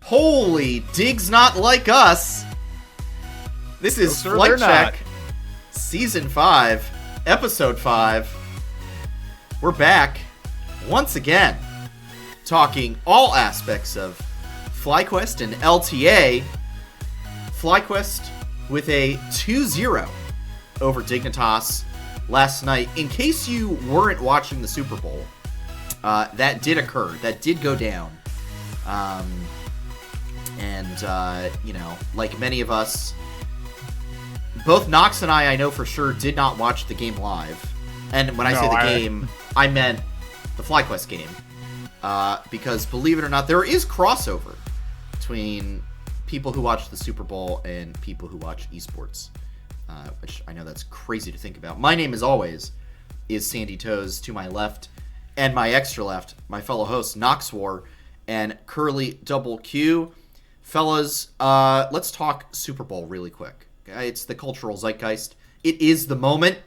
Holy digs not like us. This is Flight Check, Season 5, Episode 5. We're back, once again, talking all aspects of FlyQuest and LTA. FlyQuest with a 2-0 over Dignitas last night. In case you weren't watching the Super Bowl, that did occur. That did go down. You know, like many of us, both Knox and I know for sure, did not watch the game live. And when I say the game, I meant the FlyQuest game. Because, believe it or not, there is crossover between people who watch the Super Bowl and people who watch esports. Which I know that's crazy to think about. My name, as always, is Sandy Toes. To my left, and my extra left, my fellow host, Knox War, and Curly Double Q. Fellas, let's talk Super Bowl really quick. It's the cultural zeitgeist. It is the moment.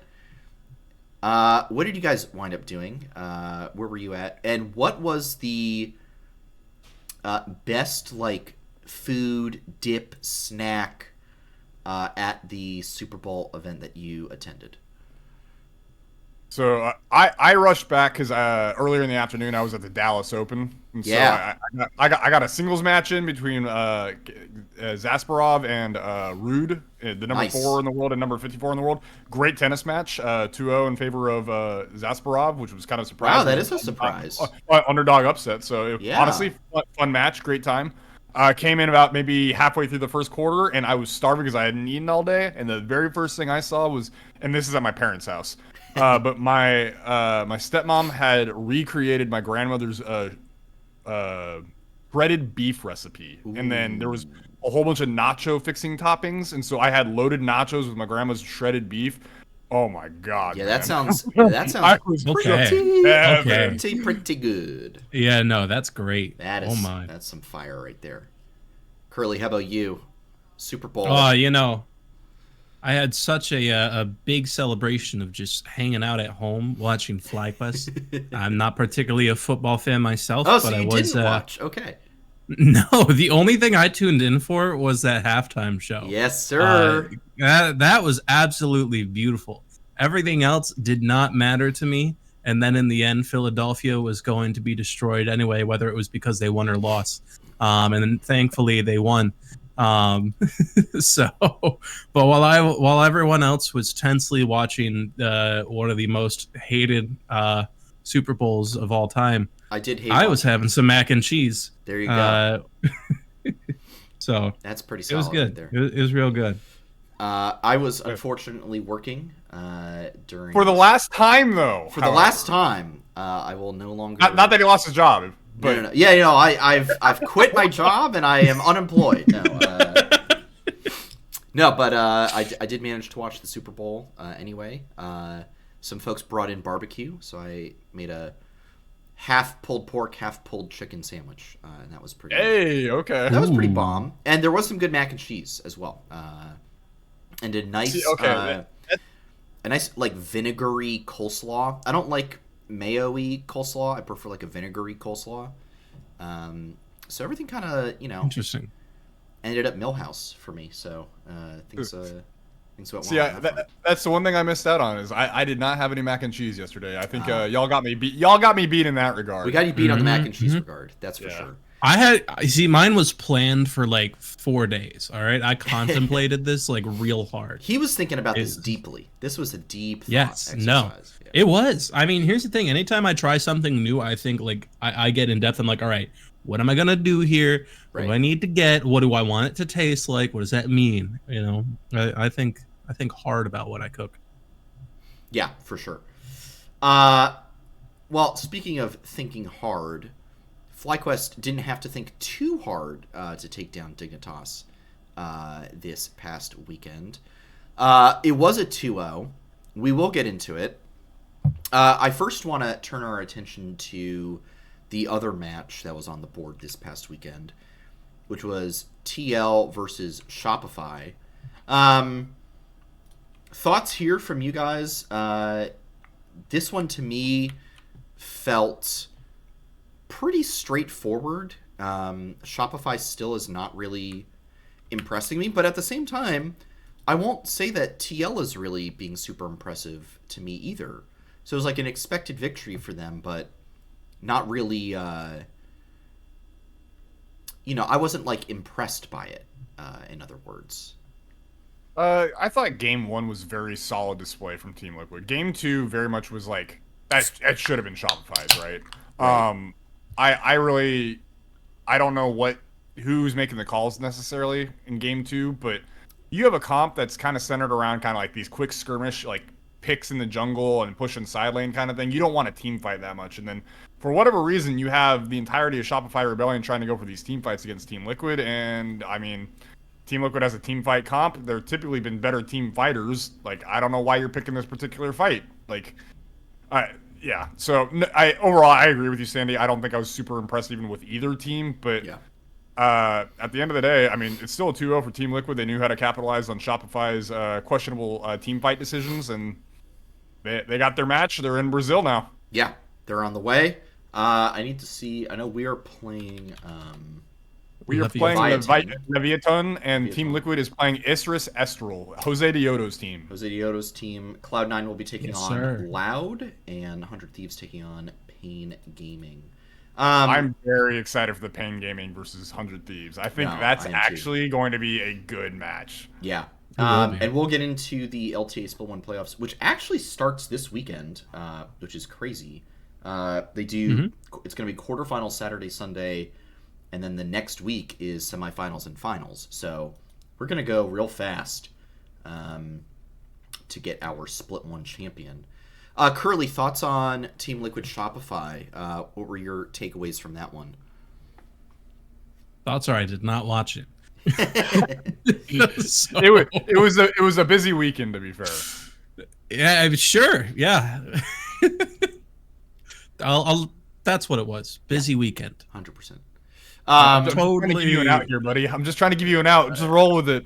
What did you guys wind up doing? Where were you at? And what was the best, like, food, dip, snack at the Super Bowl event that you attended? So I rushed back because earlier in the afternoon I was at the Dallas Open. And yeah. So I got a singles match in between Zasparov and Ruud, the number 4 in the world and number 54 in the world. Great tennis match, 2-0 in favor of Zasparov, which was kind of surprising. Wow, that is a surprise. Underdog upset. So honestly, fun match, great time. Came in about maybe halfway through the first quarter, and I was starving because I hadn't eaten all day. And the very first thing I saw was, and this is at my parents' house, but my stepmom had recreated my grandmother's breaded beef recipe. Ooh. And then there was a whole bunch of nacho fixing toppings, and so I had loaded nachos with my grandma's shredded beef. Oh my god! Yeah, man. that sounds pretty good. Yeah, no, that's great. That is, that's some fire right there. Curly, how about you? Super Bowl. Oh, you know, I had such a big celebration of just hanging out at home watching FlyQuest. I'm not particularly a football fan myself, but so I was. Didn't watch? Okay. No, the only thing I tuned in for was that halftime show. Yes, sir. That was absolutely beautiful. Everything else did not matter to me. And then in the end, Philadelphia was going to be destroyed anyway, whether it was because they won or lost. And then thankfully they won. So, but while everyone else was tensely watching one of the most hated Super Bowls of all time, I was having some mac and cheese. There you go. So that's pretty solid. It was good. Right there. It was real good. I was unfortunately working during. For the last time, though. For the last time, I will no longer. Not that he lost his job, but no. Yeah, you know, I've quit my job and I am unemployed. No, but I did manage to watch the Super Bowl anyway. Some folks brought in barbecue, so I made a half pulled pork, half pulled chicken sandwich, and that was pretty. Hey, okay. That was pretty bomb, and there was some good mac and cheese as well, and a nice, a nice like vinegary coleslaw. I don't like mayo-y coleslaw. I prefer like a vinegary coleslaw. So everything kind of, you know, interesting. Ended up Millhouse for me, so things went well. See, that's the one thing I missed out on is I did not have any mac and cheese yesterday. I think y'all got me beat. Y'all got me beat in that regard. We got you beat on the mac and cheese regard. That's for sure. Mine was planned for like 4 days. All right, I contemplated this like real hard. He was thinking about this deeply. This was a deep exercise. No, it was. I mean, here's the thing. Anytime I try something new, I think like I get in depth. I'm like, all right, what am I gonna do here? What do I need to get? What do I want it to taste like? What does that mean? You know, I think hard about what I cook. Yeah, for sure. Well, speaking of thinking hard, FlyQuest didn't have to think too hard to take down Dignitas this past weekend. It was a 2-0. We will get into it. I first want to turn our attention to the other match that was on the board this past weekend, which was TL versus Shopify. Thoughts here from you guys? This one to me felt pretty straightforward. Shopify still is not really impressing me, but at the same time, I won't say that TL is really being super impressive to me either. So it was like an expected victory for them, but not really. I wasn't like impressed by it. In other words. I thought Game 1 was very solid display from Team Liquid. Game 2 very much was like that should have been Shopify's, right? I don't know who's making the calls necessarily in Game 2, but you have a comp that's kind of centered around kind of like these quick skirmish, like picks in the jungle and pushing side lane kind of thing. You don't want to team fight that much, and then for whatever reason, you have the entirety of Shopify Rebellion trying to go for these team fights against Team Liquid, and I mean, Team Liquid has a team fight comp. They're typically been better team fighters. Like, I don't know why you're picking this particular fight. Like, yeah. So overall, I agree with you, Sandy. I don't think I was super impressed even with either team, but Yeah. At the end of the day, I mean, it's still a 2-0 for Team Liquid. They knew how to capitalize on Shopify's questionable team fight decisions, and they got their match. They're in Brazil now. Yeah, they're on the way. I need to see. I know we are playing. We are playing Leviathan, and Team Liquid is playing Isris Estral, Jose Dioto's team. Jose Dioto's team. Cloud9 will be taking on Loud, and 100 Thieves taking on Pain Gaming. I'm very excited for the Pain Gaming versus 100 Thieves. I think that's actually going to be a good match. Yeah. And we'll get into the LTA Split 1 playoffs, which actually starts this weekend, which is crazy. They do. It's going to be quarterfinals Saturday, Sunday, and then the next week is semifinals and finals. So we're going to go real fast to get our Split 1 champion. Curly, thoughts on Team Liquid Shopify? What were your takeaways from that one? Thoughts are I did not watch it. So... It was a busy weekend, to be fair. Yeah, sure. Yeah. That's what it was. Busy weekend. 100%. I'm totally trying to give you an out here, buddy. I'm just trying to give you an out. Just roll with it.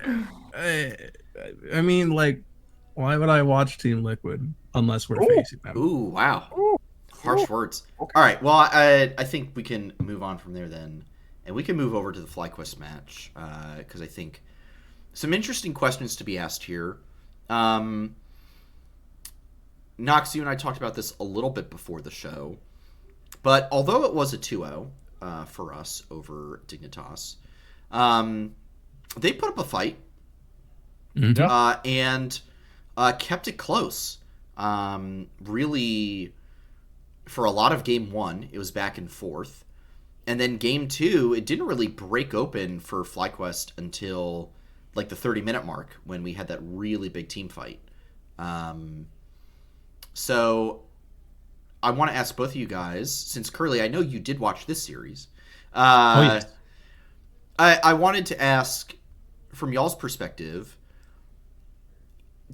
I mean, like, why would I watch Team Liquid unless we're facing them? Ooh, wow. Harsh words. Okay. All right. Well, I think we can move on from there then, and we can move over to the FlyQuest match because I think some interesting questions to be asked here. Nox, you and I talked about this a little bit before the show, but although it was a 2-0 for us over Dignitas, they put up a fight and kept it close. Really, for a lot of Game 1, it was back and forth. And then Game 2, it didn't really break open for FlyQuest until like the 30-minute mark when we had that really big team fight. So I want to ask both of you guys, since Curly, I know you did watch this series. Yes. I wanted to ask, from y'all's perspective,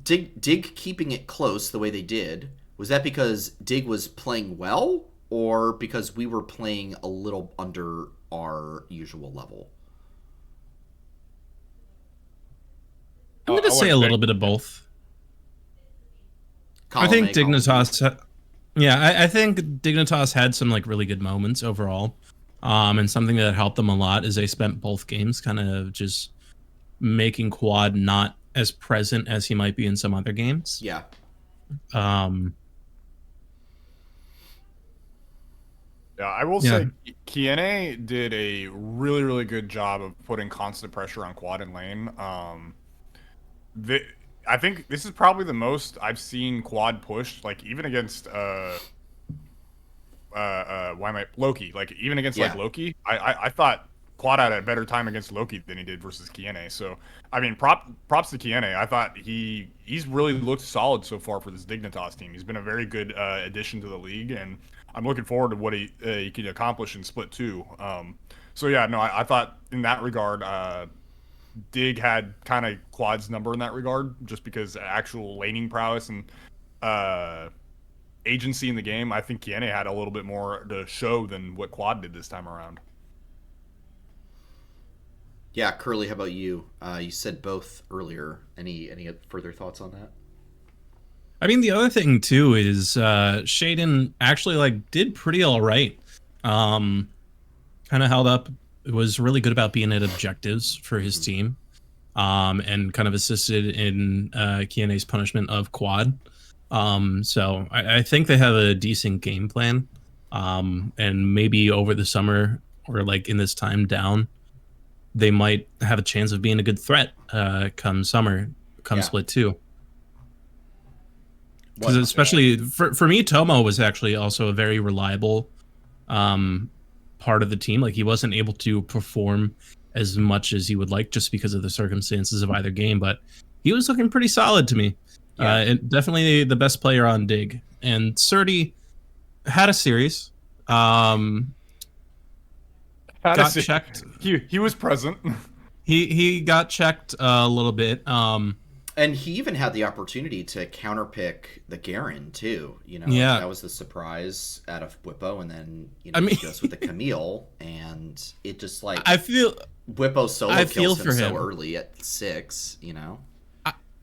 Dig keeping it close the way they did, was that because Dig was playing well, or because we were playing a little under our usual level? I'm going to say a little bit of both. I think Dignitas... I think Dignitas had some like really good moments overall. And something that helped them a lot is they spent both games kind of just making Quad not as present as he might be in some other games. Yeah. Yeah, I will say Kiene did a really, really good job of putting constant pressure on Quad and lane. I think this is probably the most I've seen Quad pushed, like even against Loki. Like even against like Loki, I thought Quad had a better time against Loki than he did versus Kiene. So I mean, props to Kiene. I thought he's really looked solid so far for this Dignitas team. He's been a very good addition to the league, and I'm looking forward to what he can accomplish in Split 2. So yeah, no, I thought in that regard, Dig had kind of Quad's number in that regard, just because actual laning prowess and agency in the game. I think Kiene had a little bit more to show than what Quad did this time around. Yeah, Curly, how about you? You said both earlier. Any further thoughts on that? I mean, the other thing too is Shaden actually like did pretty all right Kind of held up. It was really good about being at objectives for his team. And kind of assisted in Kiane's punishment of quad. So I think they have a decent game plan. And maybe over the summer or like in this time down, they might have a chance of being a good threat come summer, come split 2. Because especially for me, Tomo was actually also a very reliable part of the team. Like he wasn't able to perform as much as he would like just because of the circumstances of either game, but he was looking pretty solid to me. And definitely the best player on Dig. And Surdy had a series. Got checked. He was present. He got checked a little bit. And he even had the opportunity to counterpick the Garen too. You know, that was the surprise out of Whippo, and then he goes with the Camille, and it just like Whippo solo kills him so early at 6. You know,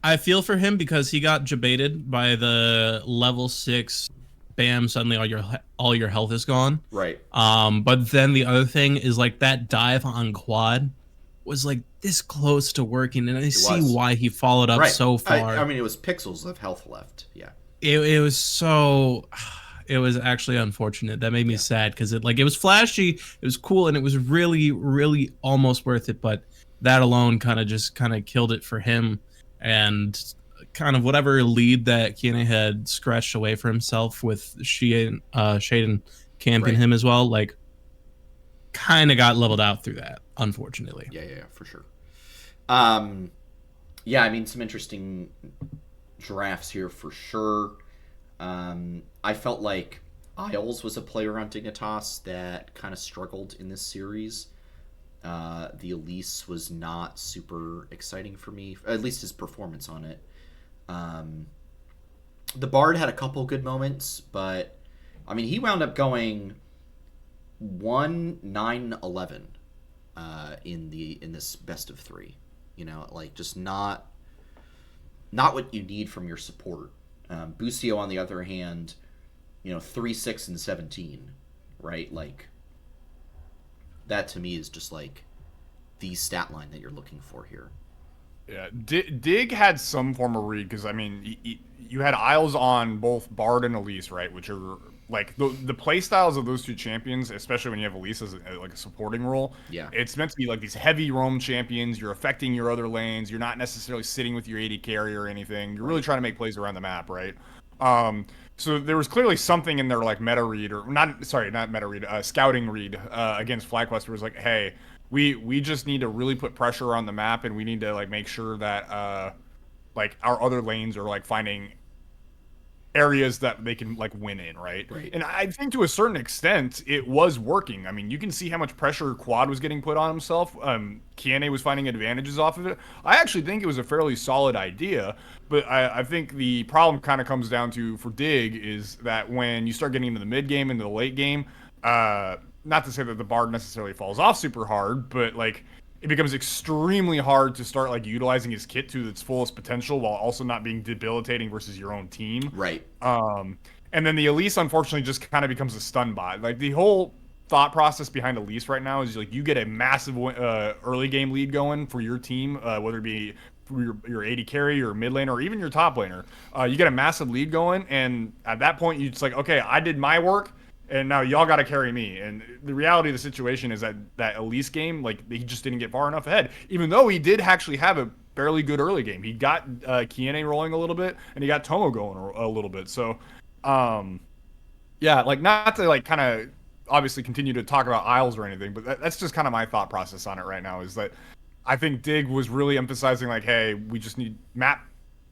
I feel for him because he got jebaited by the level 6. Bam! Suddenly all your health is gone. Right. But then the other thing is like that dive on quad was like this close to working, and I see why he followed up so far. I mean, it was pixels of health left. Yeah. It was so. It was actually unfortunate. That made me sad because it was flashy, it was cool, and it was really, really almost worth it. But that alone kind of killed it for him, and kind of whatever lead that Kiane had scratched away for himself with Shaden camping him as well, like kind of got leveled out through that, unfortunately. Yeah, for sure. I mean, some interesting drafts here for sure. I felt like Isles was a player on Dignitas that kind of struggled in this series. The Elise was not super exciting for me, at least his performance on it. The Bard had a couple good moments, but I mean, he wound up going 1-9-11 in this best of 3. You know, like just not what you need from your support. Busio, on the other hand, 3-6-17, right? Like that to me is just like the stat line that you're looking for here. Yeah, Dig had some form of read because I mean, you had Isles on both Bard and Elise, right? Which are like the play styles of those two champions, especially when you have Elise as like a supporting role. Yeah, it's meant to be like these heavy roam champions. You're affecting your other lanes. You're not necessarily sitting with your AD carry or anything. You're really trying to make plays around the map, right? So there was clearly something in their like meta read or not meta read, scouting read against FlyQuest where it was like, hey. We just need to really put pressure on the map, and we need to like make sure that like our other lanes are like finding areas that they can like win in, right? And I think to a certain extent it was working. I mean, you can see how much pressure Quad was getting put on himself. Kiane was finding advantages off of it. I actually think it was a fairly solid idea, but I think the problem kind of comes down to for Dig is that when you start getting into the mid game and the late game, not to say that the Bard necessarily falls off super hard, but like it becomes extremely hard to start like utilizing his kit to its fullest potential while also not being debilitating versus your own team. Right. And then the Elise unfortunately just kind of becomes a stun bot. Like the whole thought process behind Elise right now is like you get a massive early game lead going for your team, whether it be your AD carry, your mid laner, or even your top laner. You get a massive lead going, and at that point you just like, okay, I did my work. And now y'all got to carry me. And the reality of the situation is that Elise game, like he just didn't get far enough ahead. Even though he did actually have a fairly good early game. He got Kiane rolling a little bit, and he got Tomo going a little bit. So, yeah, like not to like kind of obviously continue to talk about Isles or anything, but that's just kind of my thought process on it right now is that I think Dig was really emphasizing like, hey, we just need map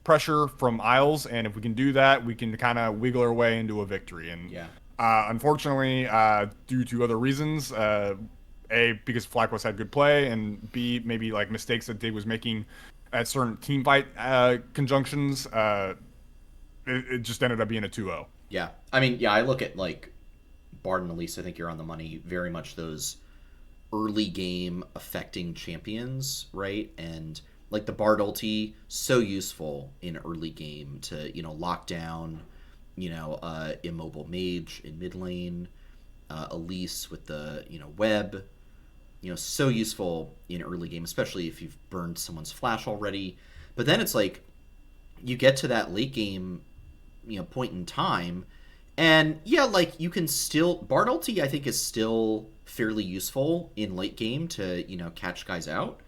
pressure from Isles, and if we can do that, we can kind of wiggle our way into a victory. And yeah. Unfortunately, due to other reasons, A, because FlyQuest had good play, and B, maybe like mistakes that Dig was making at certain team fight conjunctions, it just ended up being a 2-0. Yeah. I mean, I look at like Bard and Elise, I think you're on the money, very much those early game affecting champions, right? And like the Bard ulti, so useful in early game to, lock down immobile mage in mid lane, Elise with the web, so useful in early game, especially if you've burned someone's flash already. But then it's like you get to that late game, point in time, and yeah, like you can still Bard ulti I think is still fairly useful in late game to catch guys out.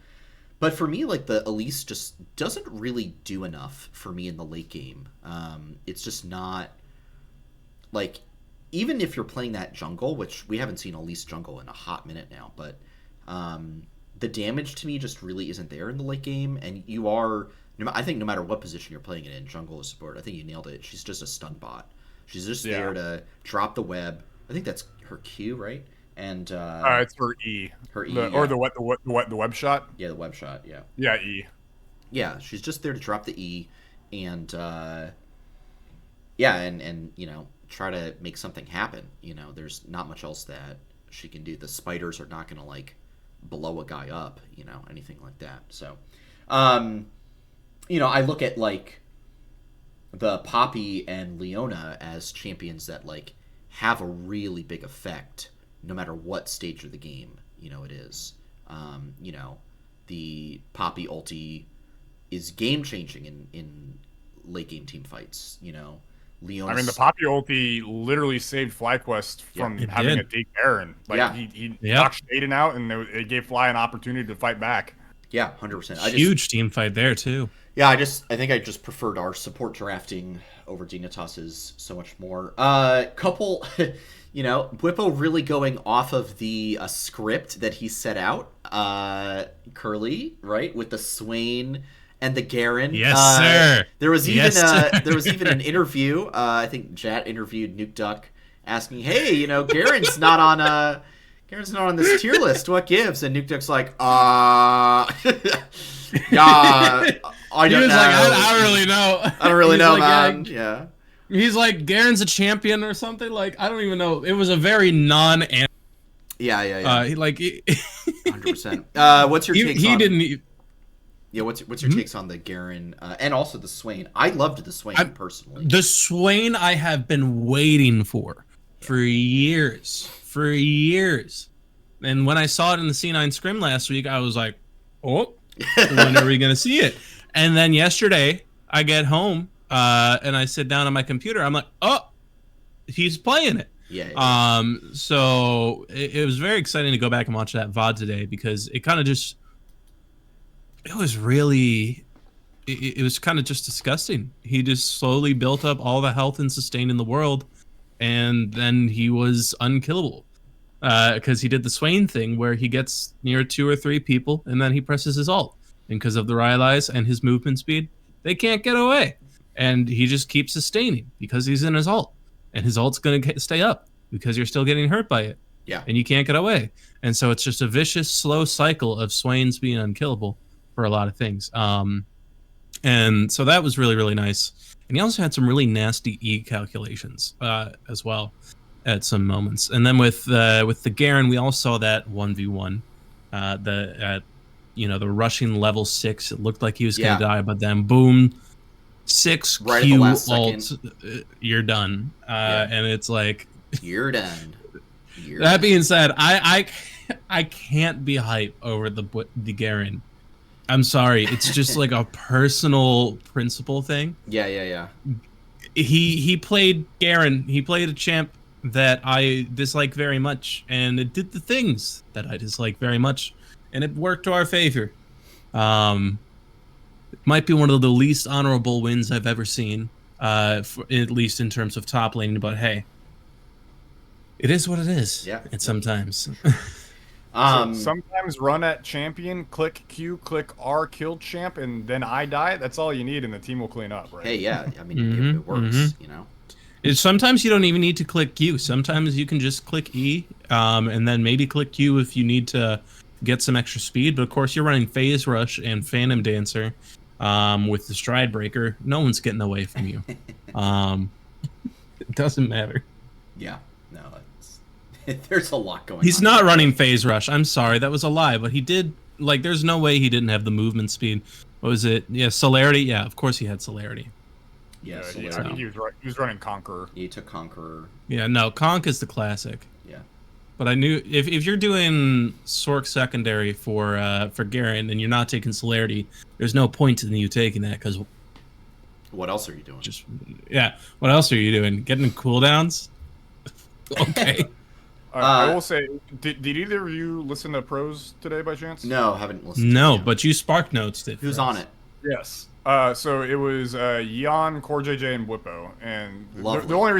But for me, like the Elise just doesn't really do enough for me in the late game. It's just not like, even if you're playing that jungle, which we haven't seen Elise jungle in a hot minute now, but the damage to me just really isn't there in the late game. And you are, I think no matter what position you're playing it in, jungle or support, I think you nailed it. She's just a stun bot. She's just there to drop the web. I think that's her Q, right? And it's her E. Her E, or the web shot. Yeah, the web shot. Yeah. Yeah, E. Yeah, she's just there to drop the E, and and try to make something happen. There's not much else that she can do. The spiders are not going to like blow a guy up, anything like that. So, I look at like the Poppy and Leona as champions that like have a really big effect no matter what stage of the game it is. The Poppy ulti is game changing in late game team fights. Leona's... I mean, the Poppy ulti literally saved FlyQuest from having a take Garen. Like he knocked Shaden out, and it gave Fly an opportunity to fight back. Yeah, 100%. Huge team fight there too. Yeah, I think I just preferred our support drafting over Dignitas's so much more. Couple, Bwipo really going off of the script that he set out. Curly, right, with the Swain and the Garen. Yes, sir. There was even an interview. I think Jat interviewed Nuke Duck, asking, "Hey, Garen's not on this tier list. What gives?" And Nuke Duck's like, yeah, I don't know. I don't really know. I don't really know, man. Yeah. He's like, Garen's a champion or something. Like, I don't even know. It was a very non-answer. Yeah. 100%. What's your takes he on... didn't... Yeah, what's your takes on the Garen and also the Swain? I loved the Swain personally. The Swain I have been waiting for years. And when I saw it in the C9 scrim last week, I was like, oh, when are we going to see it? And then yesterday, I get home and I sit down on my computer. I'm like, oh, he's playing it. Yeah. So it was very exciting to go back and watch that VOD today, because it kind of just... It was really, it was kind of just disgusting. He just slowly built up all the health and sustain in the world, and then he was unkillable. Because he did the Swain thing where he gets near 2 or 3 people, and then he presses his ult. And because of the Rylai's and his movement speed, they can't get away. And he just keeps sustaining because he's in his ult. And his ult's going to stay up because you're still getting hurt by it. Yeah. And you can't get away. And so it's just a vicious, slow cycle of Swains being unkillable for a lot of things. And so that was really, really nice. And he also had some really nasty E calculations as well at some moments. And then with the Garen, we all saw that 1v1. The rushing level 6, it looked like he was going to die, but then boom, 6 right Q ult, you're done. And it's like... You're done. That being said, I can't be hype over the Garen. I'm sorry. It's just like a personal principle thing. Yeah. He played Garen. He played a champ that I dislike very much, and it did the things that I dislike very much, and it worked to our favor. It might be one of the least honorable wins I've ever seen, at least in terms of top laning, but hey, it is what it is. Yeah. And sometimes... So sometimes run at champion, click Q, click R, kill champ, and then I die. That's all you need, and the team will clean up, right? Hey, yeah. I mean, it works, Sometimes you don't even need to click Q. Sometimes you can just click E, and then maybe click Q if you need to get some extra speed. But of course, you're running Phase Rush and Phantom Dancer with the Stride Breaker. No one's getting away from you. It doesn't matter. Yeah. No, there's a lot going on. He's not running Phase Rush. I'm sorry, that was a lie. But he did, like, there's no way he didn't have the movement speed. What was it? Yeah, Celerity? Yeah, of course he had Celerity. Yeah, I think he was running Conqueror. He took Conqueror. Yeah, no, Conk is the classic. Yeah. But I knew if you're doing Sork secondary for Garen and you're not taking Celerity, there's no point in you taking that because. What else are you doing? What else are you doing? Getting cooldowns? Okay. I will say, did either of you listen to Pros today by chance? No, haven't listened. No, but you Spark Notes it. Who's on it? Yes. So it was Yeon, Core JJ, and Whippo, and the only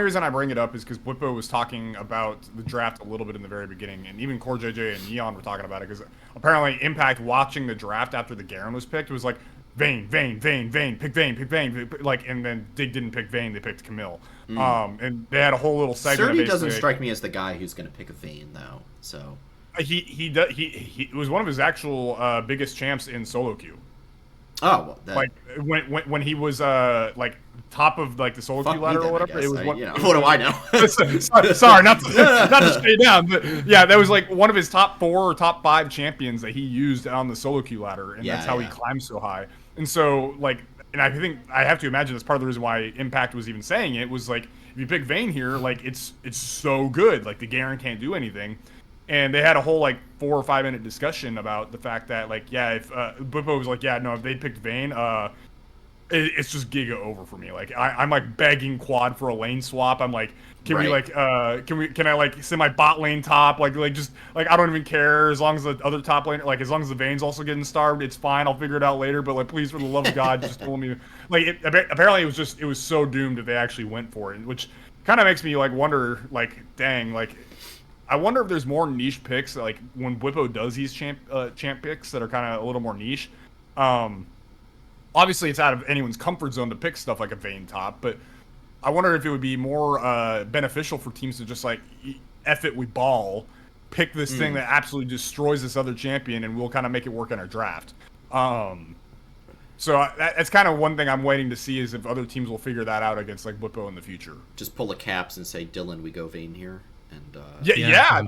reason I bring it up is because Whippo was talking about the draft a little bit in the very beginning, and even Core JJ and Yeon were talking about it because apparently Impact watching the draft after the Garen was picked was like Vayne, pick Vayne, like, and then Dig didn't pick Vayne, they picked Camille. And they had a whole little segment. Surdy doesn't strike me as the guy who's going to pick a Vayne though. So he was one of his actual biggest champs in solo queue. Oh, well, like when he was like top of like the solo queue ladder or whatever. It was what do I know? Sorry, not to stay down, but yeah, that was like one of his top 4 or top 5 champions that he used on the solo queue ladder, and that's how he climbed so high. And so like, and I think I have to imagine that's part of the reason why Impact was even saying it was like, if you pick Vayne here, like it's so good, like the Garen can't do anything. And they had a whole like 4 or 5 minute discussion about the fact that like, yeah, if Bippo was like, yeah, no, if they picked Vayne, it's just Giga over for me. Like I'm like begging Quad for a lane swap. I'm like, can we like can I like send my bot lane top? Like just like I don't even care as long as the other top lane, like as long as the Vayne's also getting starved, it's fine. I'll figure it out later. But like, please, for the love of God, just tell me. Like apparently it was so doomed that they actually went for it, which kind of makes me like wonder, like, dang, like. I wonder if there's more niche picks, like when Whippo does these champ picks that are kind of a little more niche. Obviously, it's out of anyone's comfort zone to pick stuff like a Vayne top, but I wonder if it would be more beneficial for teams to just like, F it, we ball, pick this thing that absolutely destroys this other champion, and we'll kind of make it work in our draft. So that's kind of one thing I'm waiting to see is if other teams will figure that out against like Whippo in the future. Just pull a caps and say, Dylan, we go Vayne here. And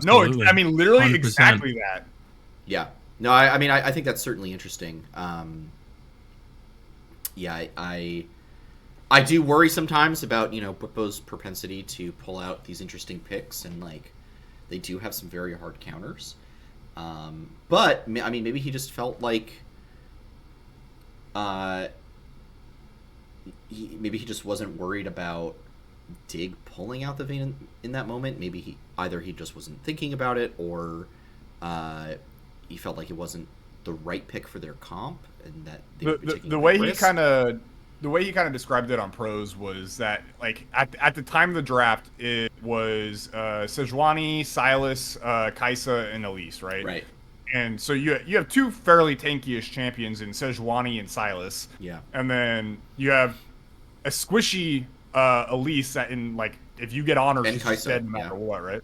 no, I mean literally 100%. Exactly that. Yeah, no, I mean I think that's certainly interesting. I do worry sometimes about Whippo's propensity to pull out these interesting picks, and like they do have some very hard counters. But I mean maybe he just felt like maybe he just wasn't worried about Dig pulling out the Vayne in that moment. Maybe he just wasn't thinking about it, or he felt like it wasn't the right pick for their comp, and that they would be taking the way risk. The way he kind of described it on Pros was that like at the time of the draft it was Sejuani, Silas, Kaisa, and Elise, right? Right. And so you have 2 fairly tanky-ish champions in Sejuani and Silas. Yeah. And then you have a squishy Elise that in like if you get on her, she's just dead no matter what, right?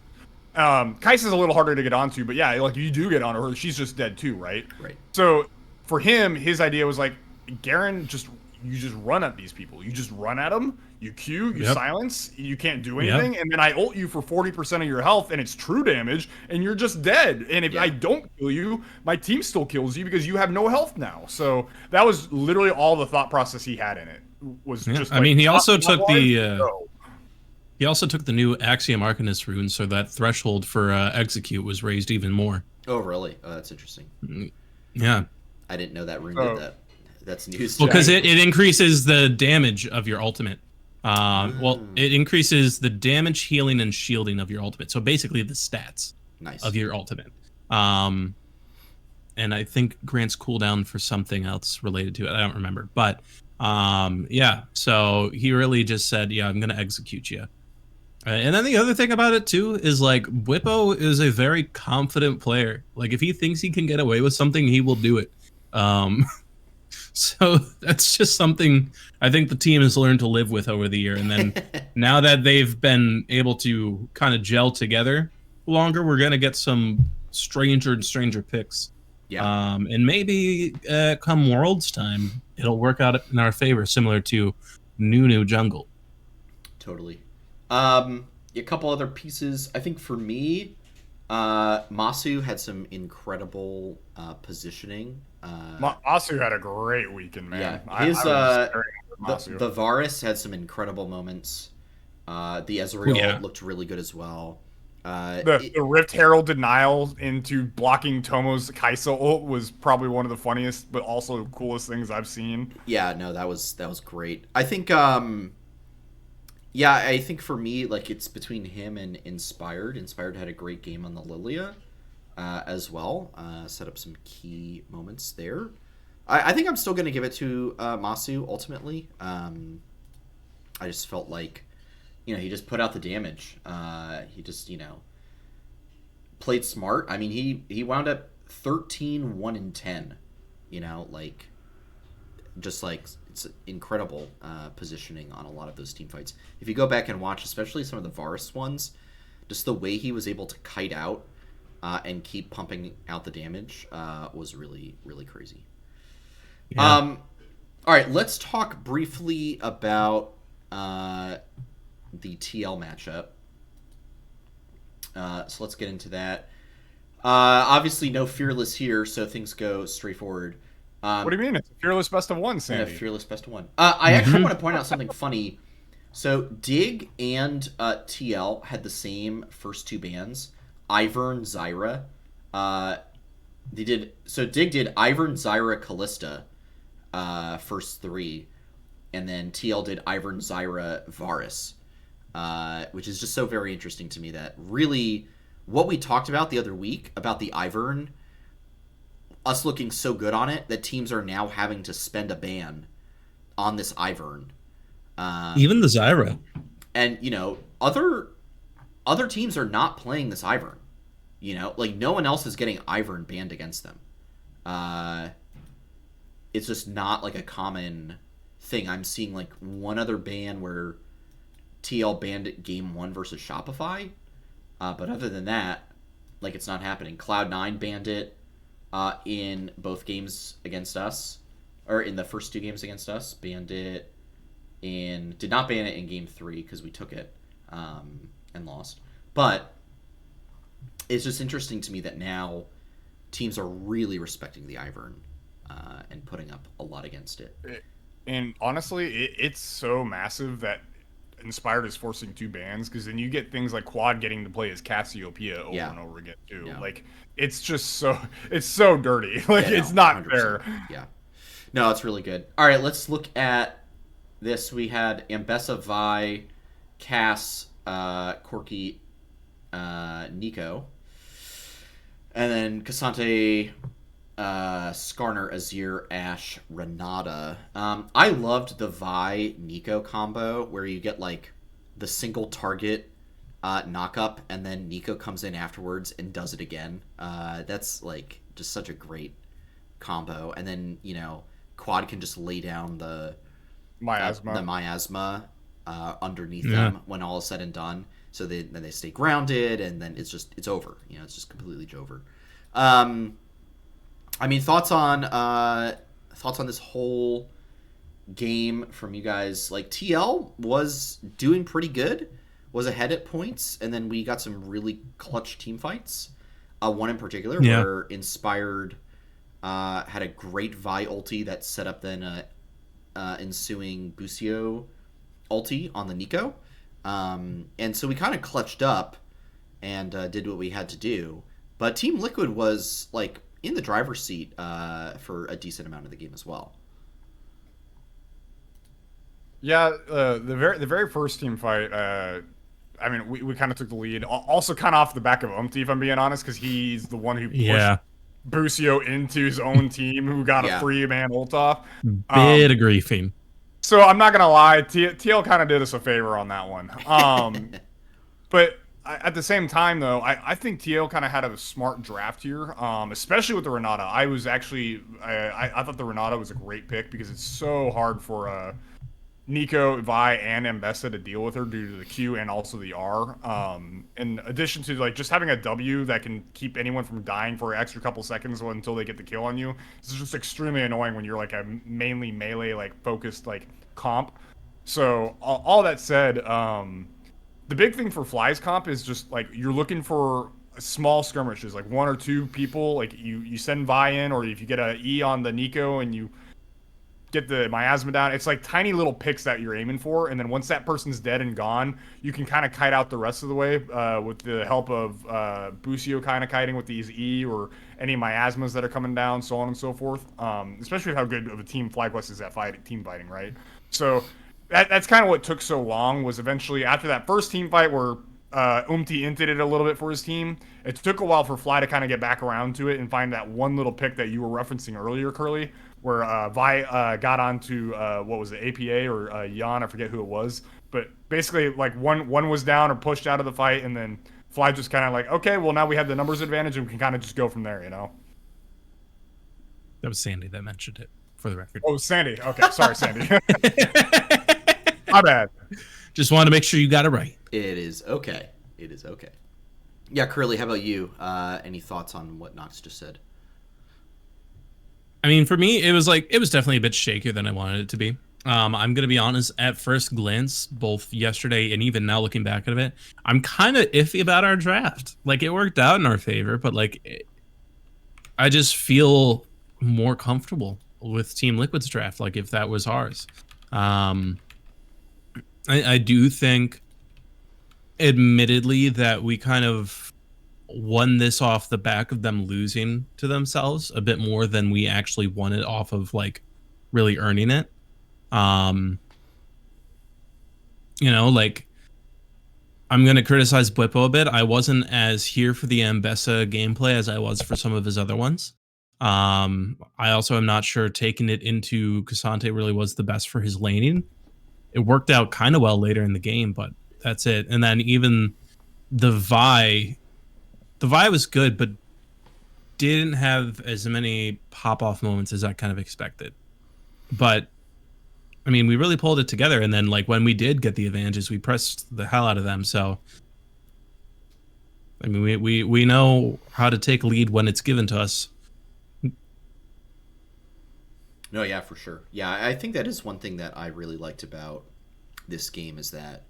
Kaisa's a little harder to get onto, but yeah, like you do get on her, she's just dead too, right? Right. So for him, his idea was like, Garen, you just run at these people. You just run at them, you Q, you silence, you can't do anything, and then I ult you for 40% of your health, and it's true damage, and you're just dead. And if I don't kill you, my team still kills you because you have no health now. So that was literally all the thought process he had in it. Was just. I mean, he also took the. He also took the new Axiom Arcanist rune, so that threshold for execute was raised even more. Oh, really? Oh, that's interesting. Yeah. I didn't know that rune did that. That's news. Well, because it increases the damage of your ultimate. Well, it increases the damage, healing, and shielding of your ultimate. So basically the stats of your ultimate. And I think grants cooldown for something else related to it. I don't remember. But so he really just said, I'm going to execute you. And then the other thing about it too is like Whippo is a very confident player. Like if he thinks he can get away with something, he will do it. So that's just something I think the team has learned to live with over the year. And then now that they've been able to kind of gel together longer, we're going to get some stranger and stranger picks. Yeah. And maybe come Worlds time, it'll work out in our favor, similar to New Jungle. Totally. A couple other pieces. I think for me, Masu had some incredible positioning. Masu had a great weekend, man. Yeah, his the Varus had some incredible moments. The Ezreal looked really good as well. The Rift Herald denial into blocking Tomo's Kai'Sa ult was probably one of the funniest, but also coolest things I've seen. Yeah, no, that was great. I think, I think for me, like, it's between him and Inspired. Inspired had a great game on the Lilia as well. Set up some key moments there. I think I'm still going to give it to Masu ultimately. I just felt like, he just put out the damage. He just, played smart. I mean, he wound up 13, 1 and 10. Just like it's incredible positioning on a lot of those team fights. If you go back and watch, especially some of the Varus ones, just the way he was able to kite out and keep pumping out the damage was really, really crazy. Yeah. All right, let's talk briefly about the TL matchup. So let's get into that. Obviously, no Fearless here, so things go straightforward. What do you mean? It's a Fearless best of one, Sandy. Yeah, Fearless best of one. I actually want to point out something funny. So Dig and TL had the same first two bans, Ivern, Zyra. Dig did Ivern, Zyra, Callista first three, and then TL did Ivern, Zyra, Varus, which is just so very interesting to me that really what we talked about the other week about the Ivern, us looking so good on it that teams are now having to spend a ban on this Ivern. Even the Zyra. And, other teams are not playing this Ivern. Like no one else is getting Ivern banned against them. It's just not like a common thing. I'm seeing like one other ban where TL banned it game 1 versus Shopify. But other than that, like it's not happening. Cloud9 banned it in both games against us, or in the first two games against us. Banned it did not ban it in game 3 because we took it and lost. But it's just interesting to me that now teams are really respecting the Ivern and putting up a lot against it. And honestly, it's so massive that Inspired is forcing 2 bans, because then you get things like Quad getting to play as Cassiopeia over and over again too. Yeah. Like it's so dirty. Like it's not 100%. Fair. Yeah. No, it's really good. All right, let's look at this. We had Ambessa, Vi, Cass, Corki, Nico, and then Cassante, Skarner, Azir, Ashe, Renata. I loved the Vi Nico combo where you get like the single target knock up and then Nico comes in afterwards and does it again. That's like just such a great combo. And then Quad can just lay down the miasma underneath them when all is said and done. So then they stay grounded and then it's over. It's just completely over. I mean, thoughts on this whole game from you guys? Like TL was doing pretty good, was ahead at points, and then we got some really clutch team fights. One in particular where Inspired had a great Vi ulti that set up then ensuing Busio ulti on the Nico, and so we kind of clutched up and did what we had to do. But Team Liquid was like in the driver's seat for a decent amount of the game as well. Yeah, the very first team fight, I mean, we kind of took the lead. Also kind of off the back of Umti, if I'm being honest, because he's the one who pushed Busio into his own team, who got a 3-man ult off. Bit of griefing. So I'm not going to lie, TL kind of did us a favor on that one. But at the same time, though, I think TL kind of had a smart draft here, especially with the Renata. I thought the Renata was a great pick because it's so hard for Nico, Vi, and Ambessa to deal with her due to the Q and also the R. In addition to like just having a W that can keep anyone from dying for an extra couple seconds until they get the kill on you. It's just extremely annoying when you're like a mainly melee like focused like comp. So all that said, the big thing for Fly's comp is just like you're looking for small skirmishes, like 1 or 2 people. Like you send Vi in, or if you get an E on the Nico and you get the miasma down. It's like tiny little picks that you're aiming for, and then once that person's dead and gone, you can kind of kite out the rest of the way with the help of Busio kind of kiting with these E or any miasmas that are coming down, so on and so forth. Especially with how good of a team FlyQuest is at team fighting, right? So that's kind of what took so long, was eventually after that first team fight where Umti inted it a little bit for his team. It took a while for Fly to kind of get back around to it and find that one little pick that you were referencing earlier, Curly, where Vi got onto what was it, APA or Jan, I forget who it was, but basically like one was down or pushed out of the fight, and then Fly just kind of like, okay, well now we have the numbers advantage and we can kind of just go from there, you know. That was Sandy that mentioned it, for the record. Oh, Sandy. Okay, sorry, Sandy. My bad. Just wanted to make sure you got it right. It is okay. It is okay. Yeah, Curly, how about you? Any thoughts on what Knox just said? I mean, for me, it was definitely a bit shakier than I wanted it to be. I'm going to be honest, at first glance, both yesterday and even now looking back at it, I'm kind of iffy about our draft. Like, it worked out in our favor, but I just feel more comfortable with Team Liquid's draft, like if that was ours. I do think, admittedly, that we kind of won this off the back of them losing to themselves a bit more than we actually won it off of like really earning it. Like, I'm going to criticize Blippo a bit. I wasn't as here for the Ambessa gameplay as I was for some of his other ones. I also am not sure taking it into Cassante really was the best for his laning. It worked out kind of well later in the game, but that's it. And then even the Vi was good, but didn't have as many pop-off moments as I kind of expected. But, I mean, we really pulled it together, and then, like, when we did get the advantages, we pressed the hell out of them, so... I mean, we know how to take lead when it's given to us. No, yeah, for sure. Yeah, I think that is one thing that I really liked about this game, is that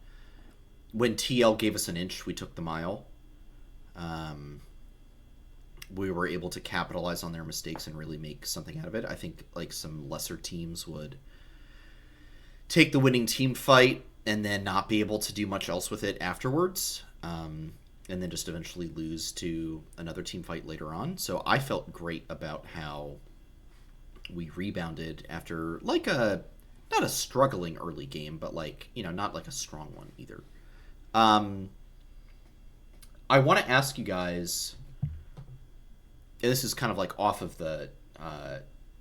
when TL gave us an inch, we took the mile. We were able to capitalize on their mistakes and really make something out of it. I think like some lesser teams would take the winning team fight and then not be able to do much else with it afterwards, and then just eventually lose to another team fight later on. So I felt great about how we rebounded after like not a struggling early game, but like, not like a strong one either. I want to ask you guys, and this is kind of like off of the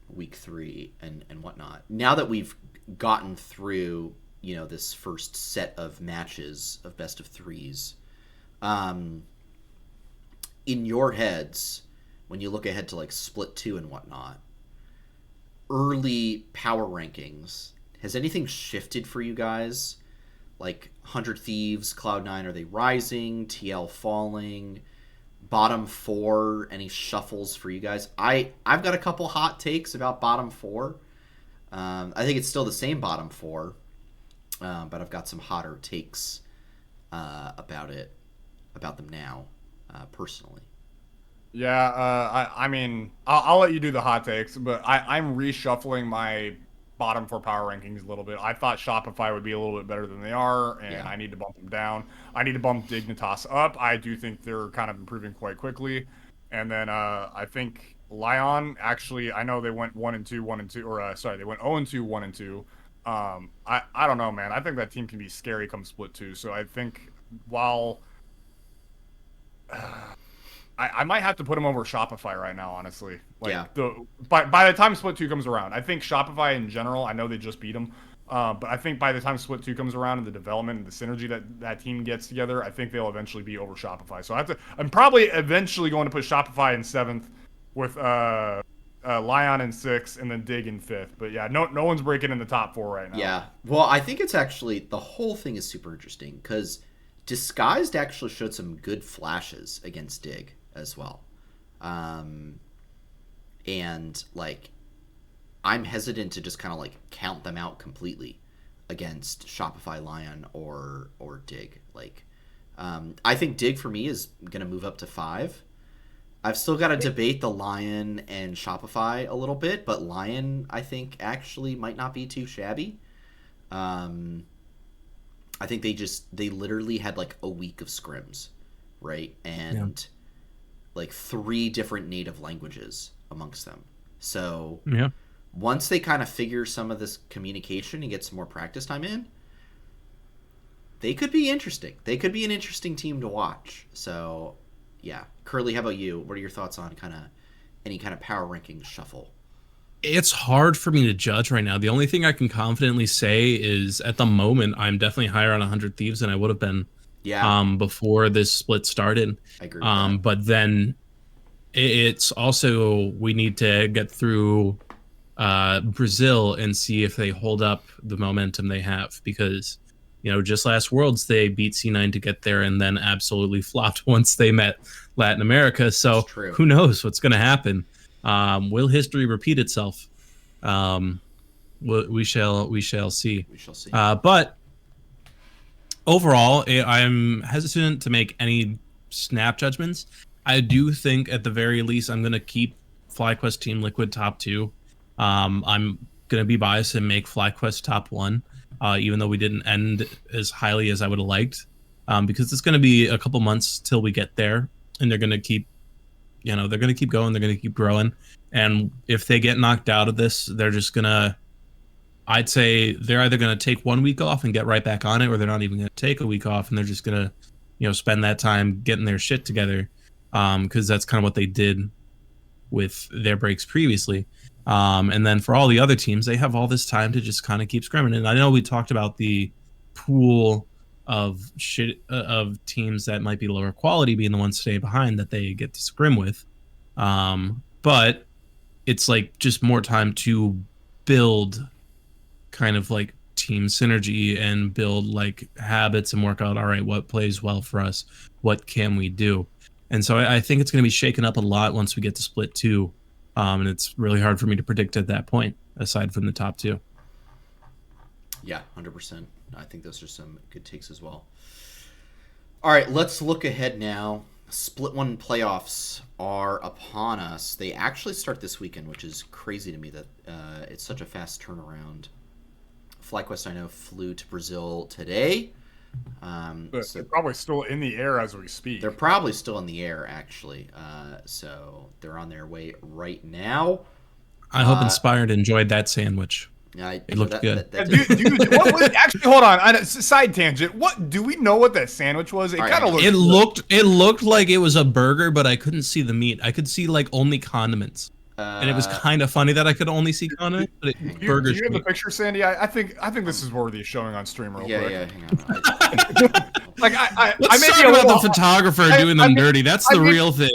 week 3 and whatnot. Now that we've gotten through, this first set of matches of best of 3s, in your heads, when you look ahead to like split 2 and whatnot, early power rankings, has anything shifted for you guys? Like 100 Thieves, Cloud9, are they rising? TL falling? Bottom 4, any shuffles for you guys? I've got a couple hot takes about bottom 4. I think it's still the same bottom 4, but I've got some hotter takes about them now, personally. Yeah, I mean, I'll let you do the hot takes, but I'm reshuffling my bottom 4 power rankings a little bit. I thought Shopify would be a little bit better than they are, and yeah. I need to bump them down. I need to bump Dignitas up. I do think they're kind of improving quite quickly. And then I think Lion, actually, I know they went 1-2, 1-2, or sorry, they went 0-2, 1-2. I don't know, man. I think that team can be scary come split 2. So I think while I might have to put them over Shopify right now, honestly. Like, yeah. By the time Split 2 comes around, I think Shopify in general, I know they just beat them, but I think by the time Split 2 comes around and the development and the synergy that team gets together, I think they'll eventually be over Shopify. So I'm probably eventually going to put Shopify in 7th with Lion in 6th and then Dig in 5th. But yeah, no one's breaking in the top 4 right now. Yeah. Well, I think it's actually, the whole thing is super interesting because Disguised actually showed some good flashes against Dig as well. And like, I'm hesitant to just kind of like count them out completely against Shopify, Lion, or Dig. Like, I think Dig for me is going to move up to 5. I've still got to debate the Lion and Shopify a little bit, but Lion, I think, actually might not be too shabby. I think they literally had like a week of scrims, right? And like 3 different native languages amongst them. So once they kind of figure some of this communication and get some more practice time in, they could be interesting. They could be an interesting team to watch. So yeah. Curly, how about you? What are your thoughts on any kind of power rankings shuffle? It's hard for me to judge right now. The only thing I can confidently say is at the moment, I'm definitely higher on 100 Thieves than I would have been before this split started. I agree with that. But then it's also, we need to get through Brazil and see if they hold up the momentum they have, because just last Worlds, they beat C9 to get there and then absolutely flopped once they met Latin America. So who knows what's going to happen? Will history repeat itself? We shall see. We shall see. But overall, I'm hesitant to make any snap judgments. I do think at the very least, I'm going to keep FlyQuest Team Liquid top 2. I'm going to be biased and make FlyQuest top 1. Even though we didn't end as highly as I would have liked, because it's going to be a couple months till we get there, and they're going to keep, they're going to keep going, they're going to keep growing, and if they get knocked out of this, they're just going to, I'd say they're either going to take 1 week off and get right back on it, or they're not even going to take a week off, and they're just going to, spend that time getting their shit together, because that's kind of what they did with their breaks previously. And then for all the other teams, they have all this time to just kind of keep scrimming. And I know we talked about the pool of teams that might be lower quality being the ones staying behind that they get to scrim with. But it's like just more time to build kind of like team synergy and build like habits and work out, all right, what plays well for us? What can we do? And so I think it's going to be shaken up a lot once we get to split 2. And it's really hard for me to predict at that point, aside from the top 2. Yeah, 100%. I think those are some good takes as well. All right, let's look ahead now. Split 1 playoffs are upon us. They actually start this weekend, which is crazy to me that it's such a fast turnaround. FlyQuest, I know, flew to Brazil today. But they're probably still in the air as we speak. They're probably still in the air, actually. So they're on their way right now. I hope Inspired enjoyed that sandwich. Yeah, it looked good. Dude, what was, actually, hold on. Side tangent. What do we know what that sandwich was? It kind of looked. It looked like it was a burger, but I couldn't see the meat. I could see like only condiments. And it was kind of funny that I could only see condiments, but burgers. Do you have the picture, Sandy? I think this is worthy of showing on stream real quick. Yeah, hang on. Let's talk about the photographer doing them dirty. That's the real thing.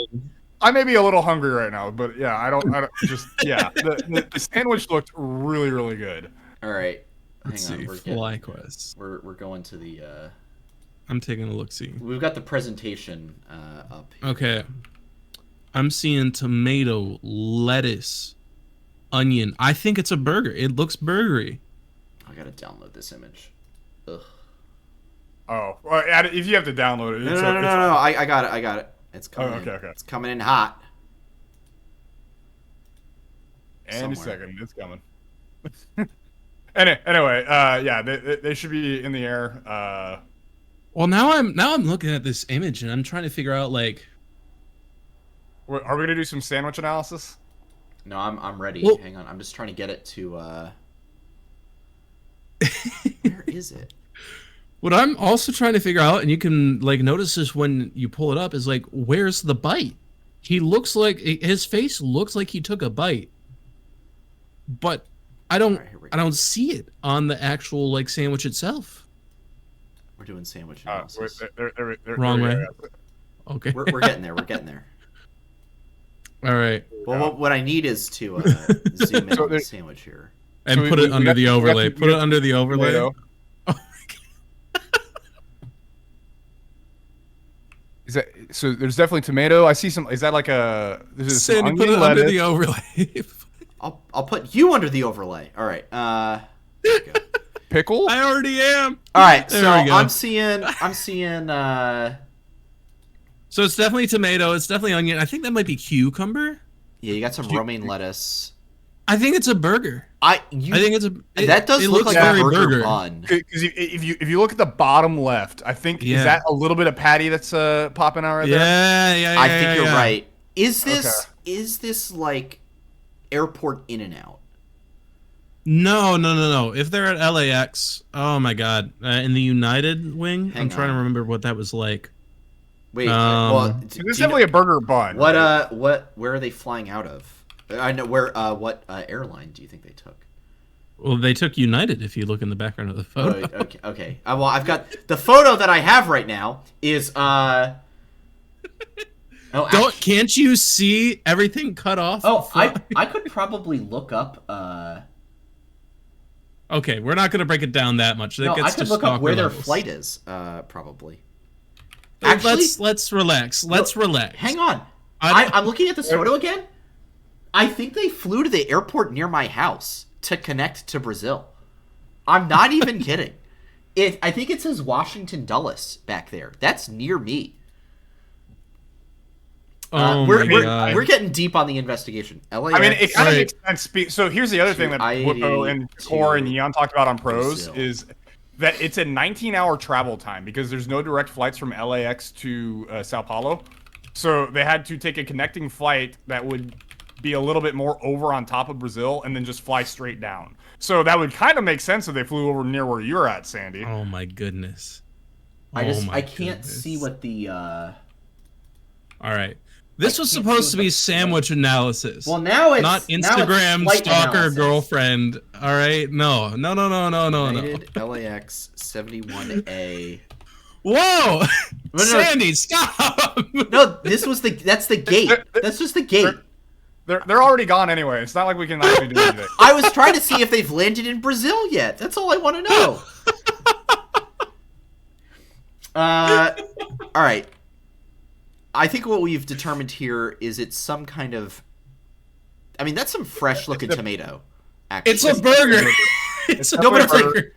I may be a little hungry right now, but yeah, I don't just, yeah. The sandwich looked really, really good. All right. Let's see. FlyQuest. We're going to the... I'm taking a look-see. We've got the presentation up here. Okay. I'm seeing tomato, lettuce, onion. I think it's a burger. It looks burgery. I gotta download this image. Ugh. Oh, well, if you have to download it. No. I got it. It's coming in. Okay. It's coming in hot. Any second, it's coming. Anyway, yeah, they should be in the air. Well, now I'm looking at this image and I'm trying to figure out like. Are we gonna do some sandwich analysis? No, I'm ready. Well, hang on, I'm just trying to get it to. Where is it? What I'm also trying to figure out, and you can like notice this when you pull it up, is like, where's the bite? He looks like his face looks like he took a bite, but I don't see it on the actual like sandwich itself. We're doing sandwich analysis. Wrong way. Okay, we're getting there. We're getting there. All right. Well, what I need is to zoom in on the sandwich here and put it under the overlay. Put it under the overlay. Oh my god. Is that so? There's definitely tomato. I see some. Is that like a? Sandy, put it under the overlay. I'll put you under the overlay. All right. There you go. Pickle. I already am. All right. There so we go. I'm seeing So it's definitely tomato. It's definitely onion. I think that might be cucumber. Yeah, you got some romaine lettuce. I think it's a burger. I think it's that does look like a burger bun. Because if you look at the bottom left, I think is that a little bit of patty that's popping out right there. Yeah. I think you're right. Is this like airport in and out? No. If they're at LAX, oh my god, in the United wing, I'm trying to remember what that was like. Wait, well, this is definitely a burger bun. What right? where are they flying out of? I know where. What airline do you think they took? Well, they took United. If you look in the background of the photo. Okay. Well, I've got the photo that I have right now is Can't you see everything cut off? Oh, I could probably look up. Okay, we're not going to break it down that much. No, I could look up where their flight is. Probably. Actually, let's relax. Let's relax. Hang on. I'm looking at this photo again. I think they flew to the airport near my house to connect to Brazil. I'm not even kidding. I think it says Washington Dulles back there. That's near me. We're getting deep on the investigation. LAX, I mean, it kind of makes sense. So here's the other thing that Wippo and Core and Yeon talked about on Pros is that it's a 19-hour travel time because there's no direct flights from LAX to Sao Paulo. So they had to take a connecting flight that would be a little bit more over on top of Brazil and then just fly straight down. So that would kind of make sense if they flew over near where you're at, Sandy. Oh my goodness. I can't see what the All right. This was supposed to be sandwich analysis. Well, now it's not Instagram stalker analysis. Girlfriend. All right, no. United LAX 71A. Whoa, Sandy, stop! No, that's the gate. That's just the gate. They're already gone anyway. It's not like we can actually do anything. I was trying to see if they've landed in Brazil yet. That's all I want to know. All right. I think what we've determined here is it's some kind of. I mean, that's some fresh looking tomato. Actually, it's a burger. It's a burger.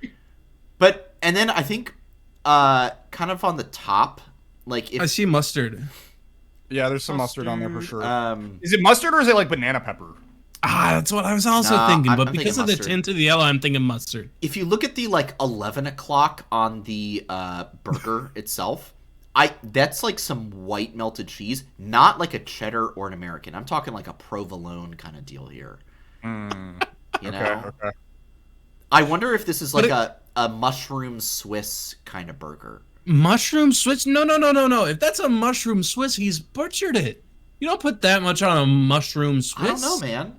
But and then I think, kind of on the top, like if I see mustard. Yeah, there's some mustard on there for sure. Is it mustard or is it like banana pepper? That's what I was also thinking. But because of the tint of the yellow, I'm thinking mustard. If you look at the 11 o'clock on the burger itself. That's like some white melted cheese, not like a cheddar or an American. I'm talking like a provolone kind of deal here. You know? Okay. I wonder if this is like a mushroom Swiss kind of burger. Mushroom Swiss? No. If that's a mushroom Swiss, he's butchered it. You don't put that much on a mushroom Swiss. I don't know, man.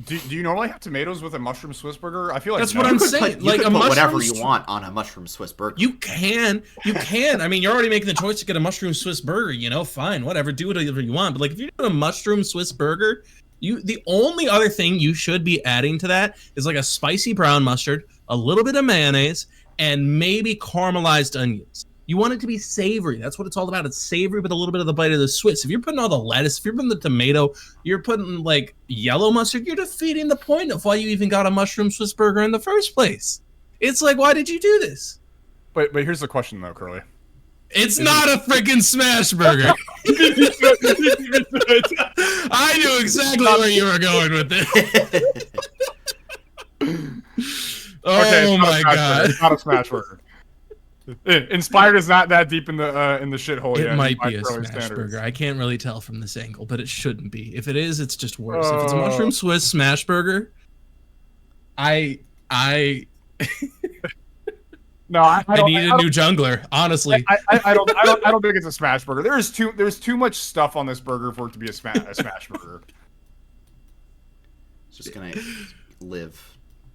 Do you normally have tomatoes with a mushroom Swiss burger? I feel like that's what I'm saying. You can put whatever you want on a mushroom Swiss burger. You can. I mean, you're already making the choice to get a mushroom Swiss burger. You know, fine, whatever. Do whatever you want. But like, if you're doing a mushroom Swiss burger, the only other thing you should be adding to that is like a spicy brown mustard, a little bit of mayonnaise, and maybe caramelized onions. You want it to be savory. That's what it's all about. It's savory with a little bit of the bite of the Swiss. If you're putting all the lettuce, if you're putting the tomato, you're putting like yellow mustard, you're defeating the point of why you even got a mushroom Swiss burger in the first place. It's like, why did you do this? But here's the question though, Curly. It's not a freaking smash burger. I knew exactly where you were going with this. Oh my god! It's not a smash burger. Inspired is not that deep in the shithole yet. It might be a smash burger. I can't really tell from this angle, but it shouldn't be. If it is, it's just worse. If it's a mushroom Swiss smash burger, I No, I need a new jungler. Honestly, I don't think it's a smash burger. There's too much stuff on this burger for it to be a smash burger. It's just gonna live.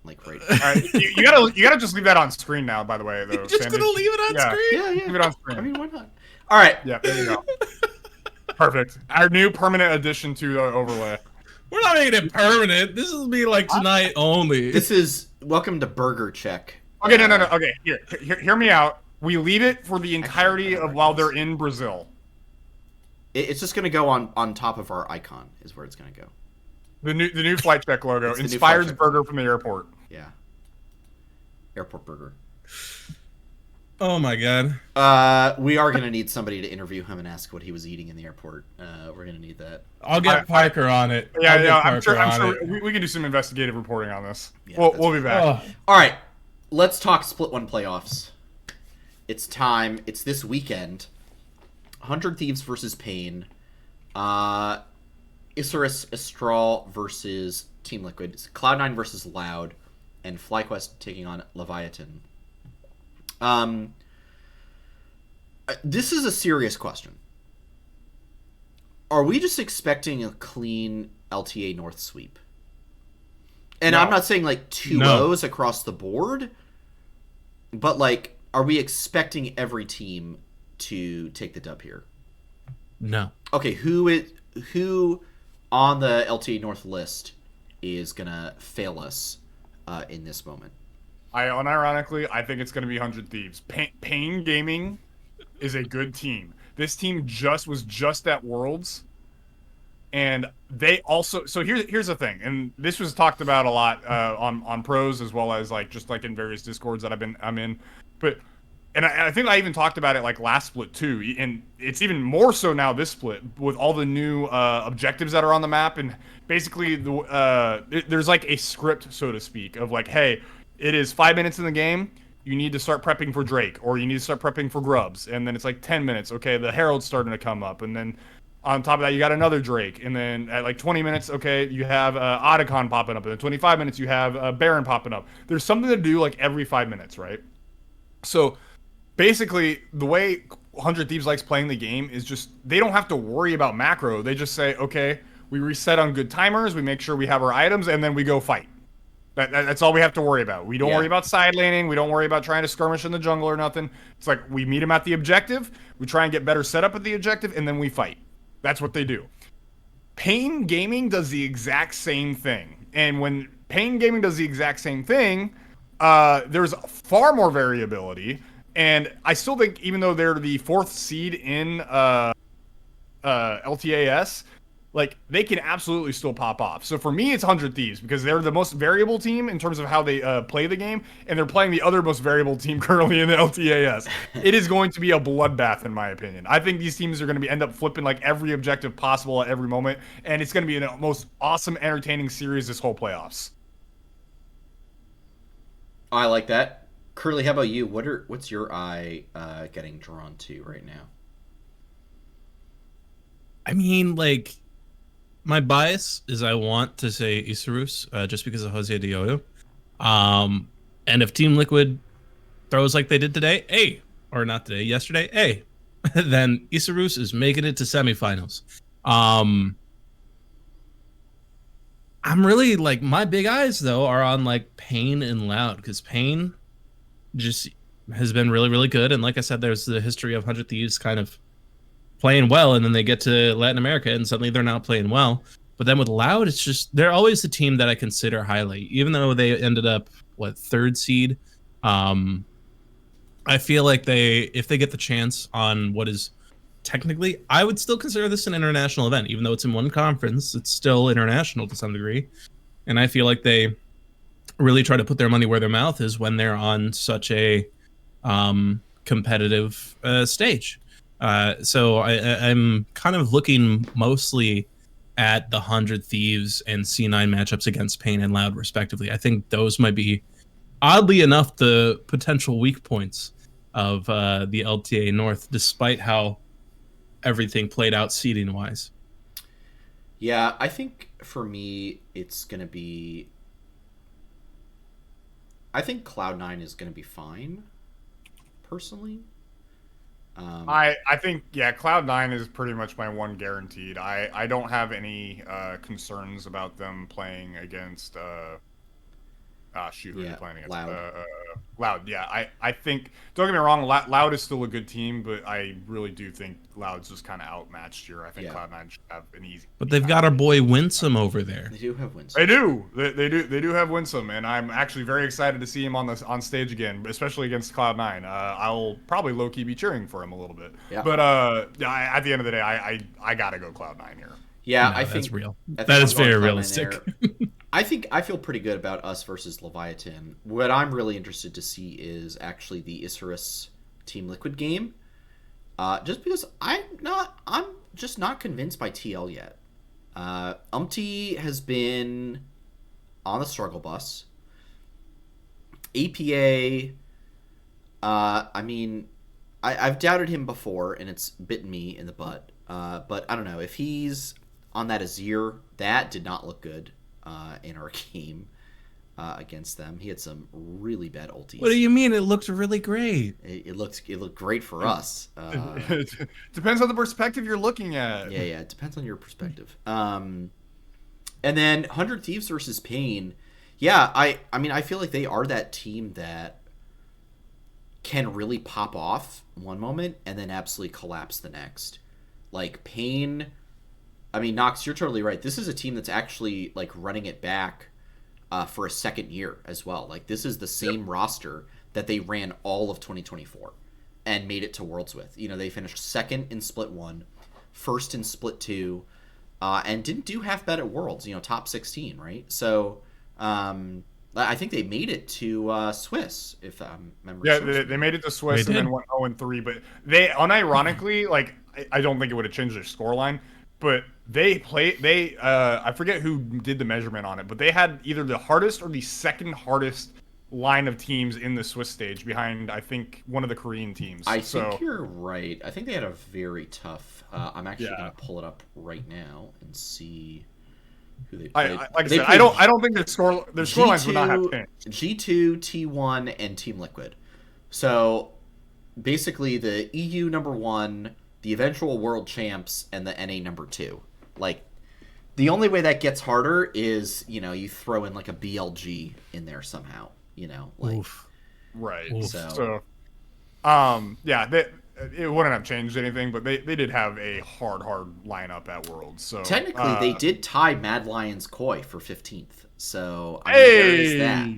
Like right. All right, you gotta just leave that on screen now. By the way, though, you're just Sandy. gonna leave it on screen. Yeah. Leave it on screen. I mean, why not? All right. Yeah, there you go. Perfect. Our new permanent addition to the overlay. We're not making it permanent. This will be like tonight only. This is welcome to Burger Check. Okay, no. Okay, hear me out. We leave it for the entirety of while they're in Brazil. It's just gonna go on top of our icon. Is where it's gonna go. The new flight check logo. Inspired burger from the airport. Yeah. Airport burger. Oh my god. We are gonna need somebody to interview him and ask what he was eating in the airport. We're gonna need that. I'll get Parker on it. Yeah, I'll get I'm Parker on sure it. we can do some investigative reporting on this. Yeah, we'll be back. Oh. All right, let's talk Split 1 playoffs. It's time. It's this weekend. 100 Thieves versus Pain. Isurus Astral versus Team Liquid. Cloud9 versus Loud. And FlyQuest taking on Leviathan. This is a serious question. Are we just expecting a clean LTA North sweep? And No. I'm not saying like 2-0s across the board, but like, are we expecting every team to take the dub here? No. Okay, who on the LTA North list is gonna fail us in this moment? Unironically, I think it's going to be 100 Thieves. Pain Gaming is a good team. This team was just at Worlds, and they also. So here's the thing, and this was talked about a lot on pros as well as like just like in various discords that I'm in, but. And I think I even talked about it like last split too, and it's even more so now this split with all the new objectives that are on the map, and basically there's like a script, so to speak, of like, hey, it is 5 minutes in the game, you need to start prepping for Drake, or you need to start prepping for Grubs, and then it's like 10 minutes, okay, the Herald's starting to come up, and then on top of that you got another Drake, and then at like 20 minutes, okay, you have Otacon popping up, and then 25 minutes you have Baron popping up. There's something to do like every 5 minutes, right? So basically, the way 100 Thieves likes playing the game is just, they don't have to worry about macro. They just say, okay, we reset on good timers, we make sure we have our items, and then we go fight. That's all we have to worry about. We don't worry about side laning. We don't worry about trying to skirmish in the jungle or nothing. It's like, we meet them at the objective, we try and get better setup at the objective, and then we fight. That's what they do. Pain Gaming does the exact same thing. And when Pain Gaming does the exact same thing, there's far more variability. And I still think, even though they're the 4th seed in LTAS, like, they can absolutely still pop off. So for me, it's 100 Thieves, because they're the most variable team in terms of how they play the game, and they're playing the other most variable team currently in the LTAS. It is going to be a bloodbath, in my opinion. I think these teams are going to end up flipping like every objective possible at every moment, and it's going to be the most awesome, entertaining series this whole playoffs. I like that. Curly, how about you? What's your eye getting drawn to right now? I mean, like, my bias is I want to say Isurus, just because of Jose Diodo. And if Team Liquid throws like they did today, or not today, yesterday, then Isurus is making it to semifinals. I'm really, like, my big eyes though are on like Pain and Loud, because Pain just has been really, really good. And like I said, there's the history of 100 Thieves kind of playing well, and then they get to Latin America and suddenly they're not playing well. But then with Loud, it's just, they're always the team that I consider highly, even though they ended up 3rd seed. I feel like if they get the chance on what is technically, I would still consider this an international event, even though it's in one conference, it's still international to some degree. And I feel like they really try to put their money where their mouth is when they're on such a competitive stage. So I'm kind of looking mostly at the 100 Thieves and C9 matchups against Pain and Loud, respectively. I think those might be, oddly enough, the potential weak points of the LTA North, despite how everything played out seeding-wise. Yeah, I think for me, it's going to be... I think Cloud9 is going to be fine, personally. I think, yeah, Cloud9 is pretty much my one guaranteed. I don't have any concerns about them playing against who are they playing against? Loud. Yeah, I think, don't get me wrong, Loud is still a good team, but I really do think Loud's just kind of outmatched here. I think Cloud9 should have an easy. But they've got our boy Winsome over there. They do have Winsome. They do. They do have Winsome, and I'm actually very excited to see him on stage again, especially against Cloud9. I'll probably low key be cheering for him a little bit. Yeah. But at the end of the day, I gotta go Cloud9 here. Yeah, No, I think that's real. That is very realistic. I feel pretty good about us versus Leviathan. What I'm really interested to see is actually the Isurus Team Liquid game. Just because I'm just not convinced by TL yet. Has been on the struggle bus. APA, I mean, I've doubted him before, and it's bitten me in the butt. But I don't know. If he's on that Azir, that did not look good in our game against them. He had some really bad ultis. What do you mean? It looked really great. It looked great for us. Depends on the perspective you're looking at. Yeah, it depends on your perspective. And then 100 Thieves versus Pain. Yeah, I mean, I feel like they are that team that can really pop off one moment and then absolutely collapse the next. Like, Pain, I mean, Nox, you're totally right. This is a team that's actually, like, running it back for a second year as well. Like, this is the same roster that they ran all of 2024 and made it to Worlds with. You know, they finished second in Split 1, first in Split 2, and didn't do half bad at Worlds, you know, top 16, right? So, I think they made it to Swiss, if I'm remembering. Yeah, they made it to Swiss and then went 0-3. But they, unironically, like, I don't think it would have changed their scoreline. But I forget who did the measurement on it, but they had either the hardest or the second hardest line of teams in the Swiss stage behind, I think, one of the Korean teams. I think you're right. I think they had a very tough. I'm actually going to pull it up right now and see who they played. Like I said, I don't think their scorelines would not have changed. G2, T1, and Team Liquid. So basically, the EU #1, the eventual world champs, and the NA #2. Like, the only way that gets harder is, you know, you throw in like a BLG in there somehow. You know, like, Oof. Right. Oof. So yeah, it wouldn't have changed anything, but they did have a hard lineup at Worlds. So technically, they did tie Mad Lions Koi for 15th. So I mean, there is that.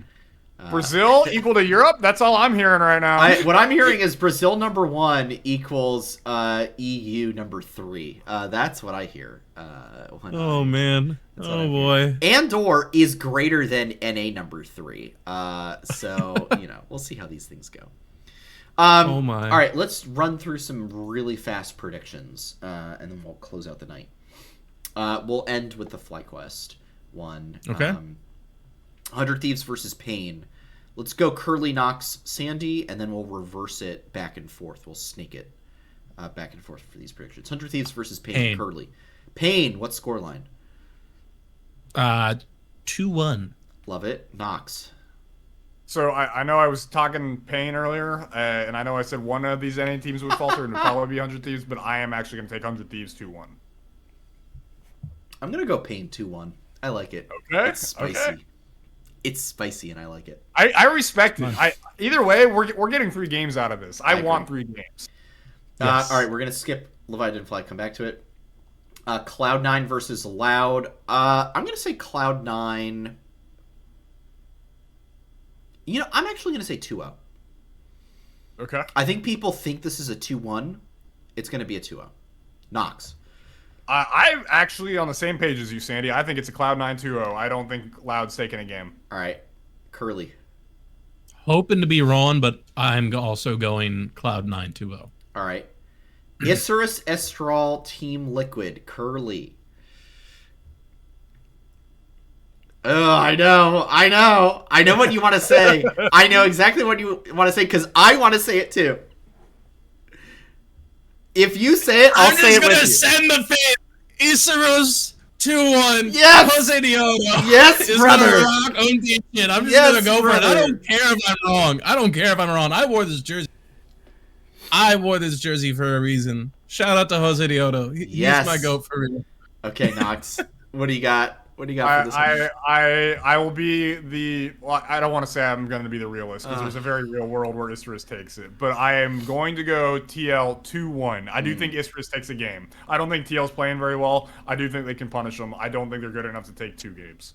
Brazil equal to Europe? That's all I'm hearing right now. What I'm hearing is Brazil #1 equals EU #3. That's what I hear. Man. Oh, boy. Andor is greater than NA #3. So, you know, we'll see how these things go. Oh, my. All right, let's run through some really fast predictions, and then we'll close out the night. We'll end with the FlyQuest one. Okay. 100 Thieves versus Pain. Let's go Curly, Nox, Sandy, and then we'll reverse it back and forth. We'll snake it back and forth for these predictions. 100 Thieves versus Pain. Curly. Pain, what scoreline? 2-1. Love it. Nox. So I know I was talking Pain earlier, and I know I said one of these NA teams would falter, and it would probably be 100 Thieves, but I am actually going to take 100 Thieves 2-1. I'm going to go Pain 2-1. I like it. Okay. It's spicy. Okay. It's spicy, and I like it. I respect it. Either way, we're getting 3 games out of this. I want 3 games. Yes. All right, we're going to skip Levi didn't fly. Come back to it. Cloud9 versus Loud. I'm going to say Cloud9. You know, I'm actually going to say 2-0. Okay. I think people think this is a 2-1. It's going to be a 2-0. Nox. I'm actually on the same page as you, Sandy. I think it's a Cloud9 2-0. I don't think Loud's taking a game. All right. Curly. Hoping to be wrong, but I'm also going Cloud9 2-0. All right. Isurus, Estral, Team Liquid. Curly. Oh, I know what you want to say. I know exactly what you want to say because I want to say it too. If you say it, I'll say it with you. I'm just gonna send the fan. Isurus 2-1. Yes. Jose Diodo. Yes, brother. Rock own shit. I'm just gonna go for it. I don't care if I'm wrong. I wore this jersey for a reason. Shout out to Jose Diodo. He's my goat for real. Okay, Nox. What do you got? What do you got for this one? I will be the... Well, I don't want to say I'm going to be the realist, because there's a very real world where Isurus takes it. But I am going to go TL 2-1. I do think Isurus takes a game. I don't think TL's playing very well. I do think they can punish them. I don't think they're good enough to take 2 games.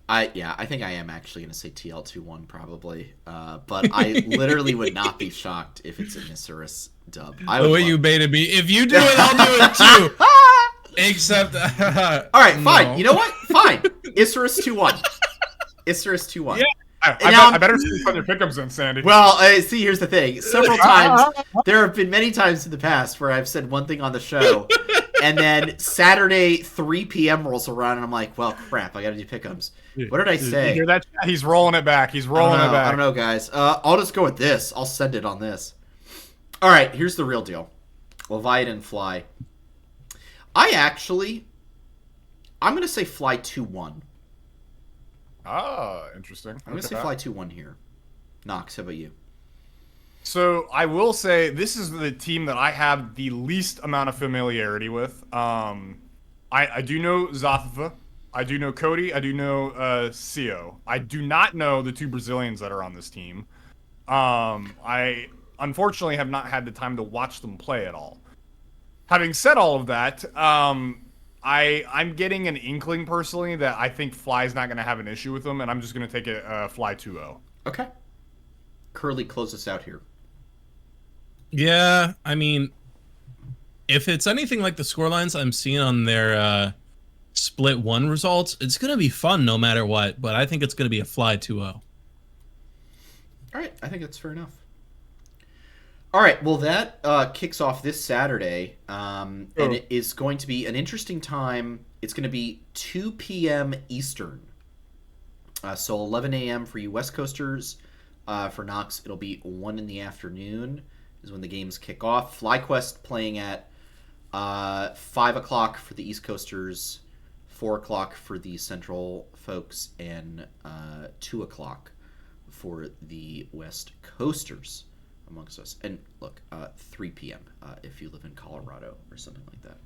I think I am actually going to say TL 2-1 probably. But I literally would not be shocked if it's an Isurus dub. The way you baited me. If you do it, I'll do it too. Except, all right, fine. No. You know what? Fine. Isurus 2-1. Isurus 2-1. Yeah, I better see on your pickups then, Sandy. Well, see, here's the thing. Several times, there have been many times in the past where I've said one thing on the show, and then Saturday 3 p.m. rolls around, and I'm like, well, crap, I got to do pickups. What did I say? You hear that? He's rolling it back. He's rolling it back. I don't know, guys. I'll just go with this. I'll send it on this. All right, here's the real deal. Leviathan fly. I'm going to say fly 2-1. Ah, interesting. I'm going to say fly 2-1 here. Knox, how about you? So I will say this is the team that I have the least amount of familiarity with. I do know Zatha. I do know Cody. I do know Cio. I do not know the 2 Brazilians that are on this team. I unfortunately have not had the time to watch them play at all. Having said all of that, I'm getting an inkling personally that I think Fly's not going to have an issue with them, and I'm just going to take a Fly 2-0. Okay. Curly, close us out here. Yeah, I mean, if it's anything like the scorelines I'm seeing on their split 1 results, it's going to be fun no matter what, but I think it's going to be a Fly 2-0. All right, I think that's fair enough. All right, well, that kicks off this Saturday, and it is going to be an interesting time. It's going to be 2 p.m. Eastern, so 11 a.m. for you West Coasters. For Knox, it'll be 1 in the afternoon is when the games kick off. FlyQuest playing at 5 o'clock for the East Coasters, 4 o'clock for the Central folks, and 2 o'clock for the West Coasters. Amongst us. And look, 3 p.m. If you live in Colorado or something like that.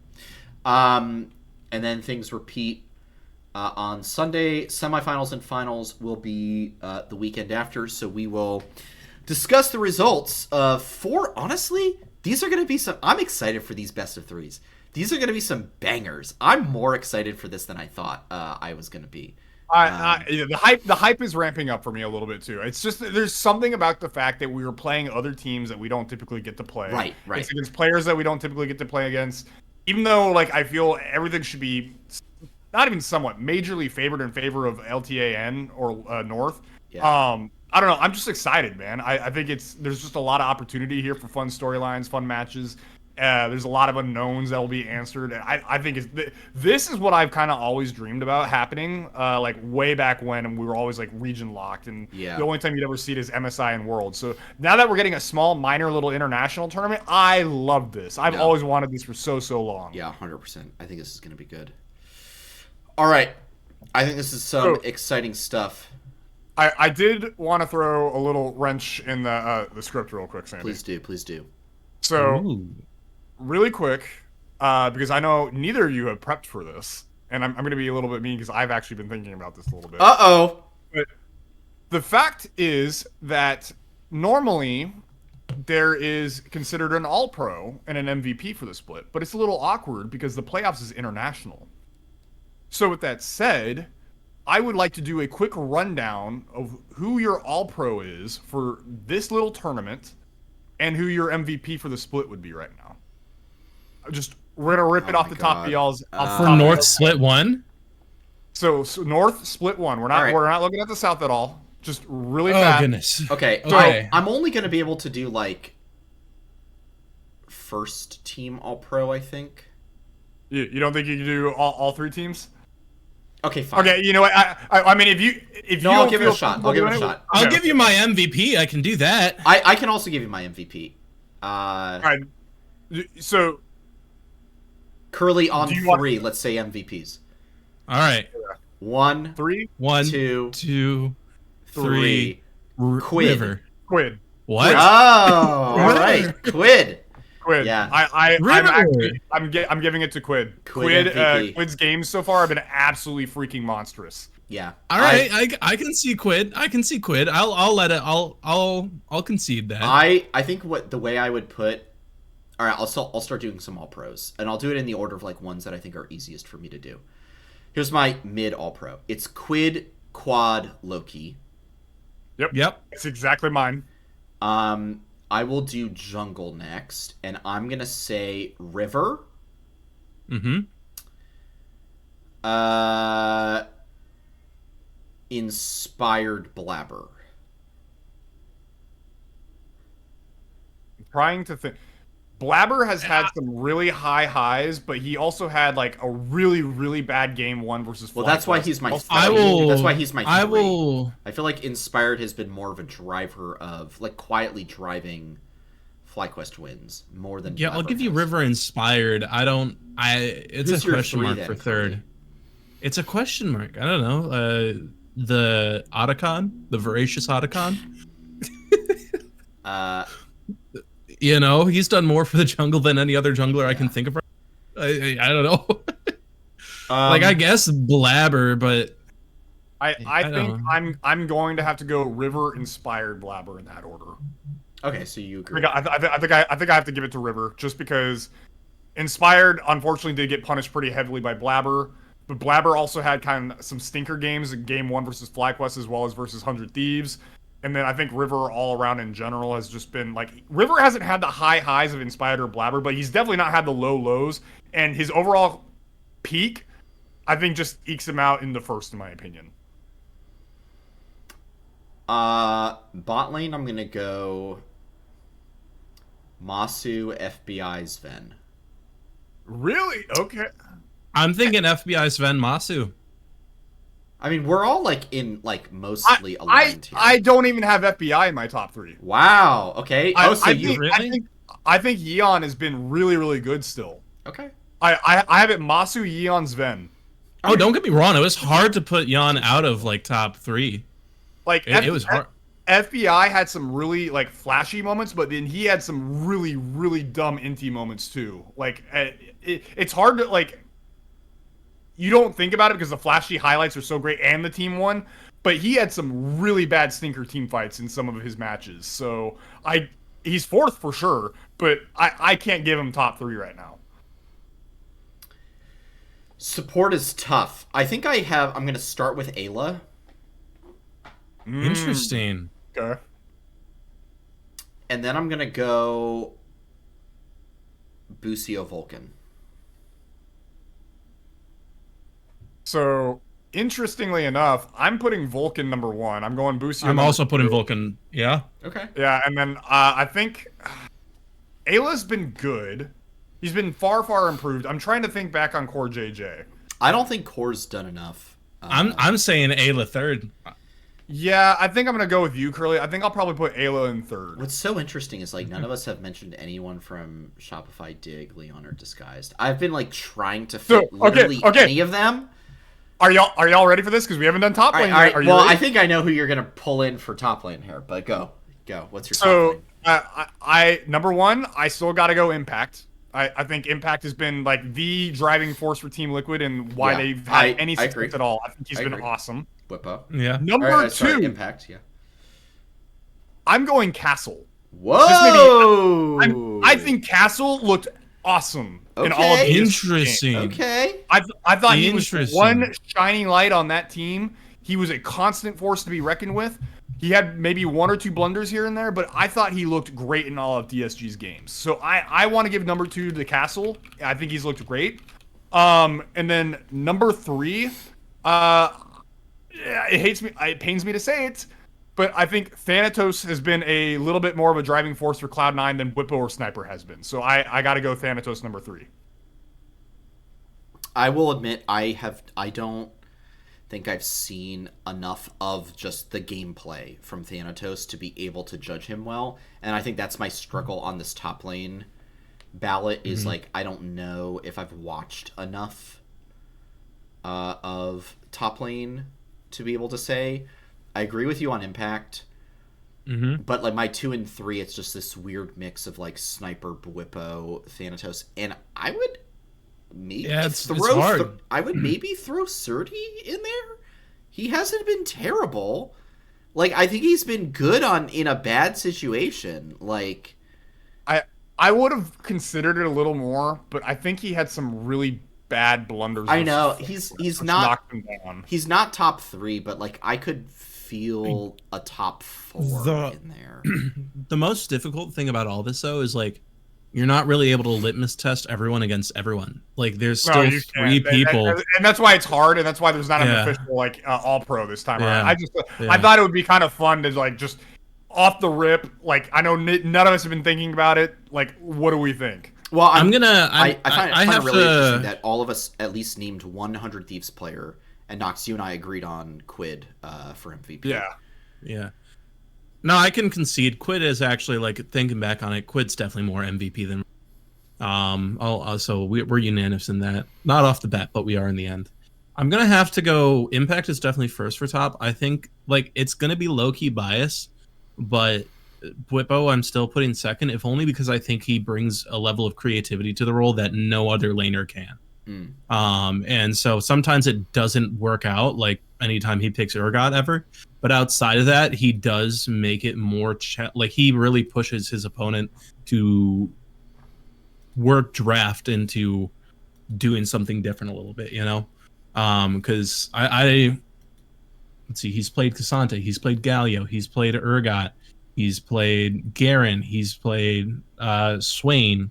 And then things repeat on Sunday. Semifinals and finals will be the weekend after. So we will discuss the results of 4. Honestly, these are going to be some... I'm excited for these best of 3s. These are going to be some bangers. I'm more excited for this than I thought I was going to be. The hype is ramping up for me a little bit too. It's just there's something about the fact that we were playing other teams that we don't typically get to play. Right. It's against players that we don't typically get to play against. Even though I feel everything should be not even somewhat majorly favored in favor of LTAN or North. Yeah. I don't know. I'm just excited, man. I think there's just a lot of opportunity here for fun storylines, fun matches. There's a lot of unknowns that will be answered. I think this is what I've kind of always dreamed about happening, way back when we were always region locked, and the only time you'd ever see it is MSI and World. So now that we're getting a small, minor little international tournament, I love this. I've always wanted this for so long. Yeah, 100%. I think this is going to be good. All right. I think this is some exciting stuff. I did want to throw a little wrench in the script real quick, Sandy. Please do. So... Ooh. Really quick, because I know neither of you have prepped for this, and I'm going to be a little bit mean because I've actually been thinking about this a little bit. Uh-oh. But the fact is that normally there is considered an All-Pro and an MVP for the split, but it's a little awkward because the playoffs is international. So with that said, I would like to do a quick rundown of who your All-Pro is for this little tournament and who your MVP for the split would be right now. We're gonna rip it off the top of y'all's. For North split 1. So North split 1. We're not looking at the South at all. Just really fast. Oh goodness. Okay. So I'm only gonna be able to do first team All Pro. I think. You don't think you can do all 3 teams? Okay, fine. Okay, you know what? I mean, if you I'll give it a shot. I'll give it a shot. I'll give you my MVP. I can do that. I can also give you my MVP. All right. So. Curly on 3. Let's say MVPs. All right. 1, 3, 1, 2, 2, 3. Quid. River. Quid. What? Oh, all right. Quid. Yeah. I'm giving it to Quid. Quid's games so far have been absolutely freaking monstrous. Yeah. All right. I can see Quid. I'll let it. I'll concede that. I think the way I would put. All right, I'll start doing some All-Pros, and I'll do it in the order of ones that I think are easiest for me to do. Here's my mid All-Pro. It's Quid, Quad, Loki. Yep. It's exactly mine. I will do Jungle next, and I'm gonna say River. Mm-hmm. inspired Blabber. Trying to think. Blabber has had some really high highs, but he also had like a really, really bad game 1 versus. Well, that's why he's my. That's why he's my. I feel like Inspired has been more of a driver of like quietly driving FlyQuest wins more than. Yeah, I'll give you River Inspired. It's a question mark for third. It's a question mark. I don't know. The Otacon, the Voracious Otacon. He's done more for the jungle than any other jungler I can think of. I don't know. I guess Blabber, but I think I'm going to have to go River Inspired Blabber in that order. Okay, so you agree. I think I have to give it to River just because Inspired unfortunately did get punished pretty heavily by Blabber, but Blabber also had kind of some stinker games in game 1 versus FlyQuest as well as versus 100 Thieves. And then I think River all around in general has just been like, River hasn't had the high highs of Inspired or Blabber, but he's definitely not had the low lows. And his overall peak, I think, just ekes him out in the first, in my opinion. Bot lane, I'm gonna go Masu, FBI, Sven. Really? Okay. I'm thinking FBI, Sven, Masu. I mean, we're all mostly aligned here. I don't even have FBI in my top 3. Wow. Okay. I think Yeon has been really, really good still. Okay. I have it Masu, Yeon, Sven. Oh, don't get me wrong. It was hard to put Yeon out of top 3. It was hard. FBI had some really flashy moments, but then he had some really, really dumb inty moments too. It's hard to you don't think about it because the flashy highlights are so great and the team won, but he had some really bad stinker team fights in some of his matches. So he's 4th for sure, but I can't give him top 3 right now. Support is tough. I think I'm going to start with Ayla. Interesting. Okay. And then I'm going to go Busio Vulcan. So, interestingly enough, I'm putting Vulcan number 1. I'm going Busio. I'm also putting Vulcan. Yeah. Okay. Yeah, and then I think Ayla's been good. He's been far, far improved. I'm trying to think back on Core JJ. I don't think Core's done enough. I'm saying Ayla 3rd. Yeah, I think I'm going to go with you, Curly. I think I'll probably put Ayla in 3rd. What's so interesting is none of us have mentioned anyone from Shopify, Dig, Leon, or Disguised. I've been trying to fit literally any of them. Are y'all ready for this? Because we haven't done top lane. All right. Well, I think I know who you're gonna pull in for top lane here, but go. What's your top lane? I number 1, I still got to go Impact. I think Impact has been the driving force for Team Liquid and why they've had any success at all. I think he's been awesome. Whippo. Yeah. Number 2, Impact. Yeah. I'm going Castle. Whoa! I think Castle looked awesome in all of these Interesting. games. Okay. I thought he was one shining light on that team. He was a constant force to be reckoned with. He had maybe 1 or 2 blunders here and there, but I thought he looked great in all of DSG's games. So I want to give number 2 to Castle. I think he's looked great. And then number 3, it pains me to say it, but I think Thanatos has been a little bit more of a driving force for Cloud9 than Whippo or Sniper has been. So I got to go Thanatos number 3. I will admit I don't think I've seen enough of just the gameplay from Thanatos to be able to judge him well, and I think that's my struggle on this top lane ballot is I don't know if I've watched enough of top lane to be able to say. I agree with you on Impact, but my 2 and 3, it's just this weird mix of Sniper, Bwippo, Thanatos, and I would maybe I would maybe throw Surdy in there. He hasn't been terrible. I think he's been good in a bad situation. I would have considered it a little more, but I think he had some really bad blunders. I know he's not he's not top 3, but I could feel a top 4 in there. The most difficult thing about all this though is you're not really able to litmus test everyone against everyone. Like there's No, still you three can't. people, And that's why it's hard, and that's why there's not an Yeah. official like all pro this time Yeah. around. I thought it would be kind of fun to like just off the rip. Like I know none of us have been thinking about it. Like, what do we think? Well, I find it really interesting that all of us at least named 100 Thieves player, and Nox, you and I agreed on Quid for MVP. Yeah. No, I can concede. Quid is actually, like, thinking back on it, Quid's definitely more MVP than. So we're unanimous in that. Not off the bat, but we are in the end. I'm gonna have to go. Impact is definitely first for top. I think like it's gonna be low key bias, but Bwipo I'm still putting second, if only because I think he brings a level of creativity to the role that no other laner can. And so sometimes it doesn't work out, like anytime he picks Urgot ever. But outside of that, he does make it more like he really pushes his opponent to work draft into doing something different a little bit, you know? Because let's see, he's played Cassante, he's played Galio, he's played Urgot, he's played Garen, he's played Swain,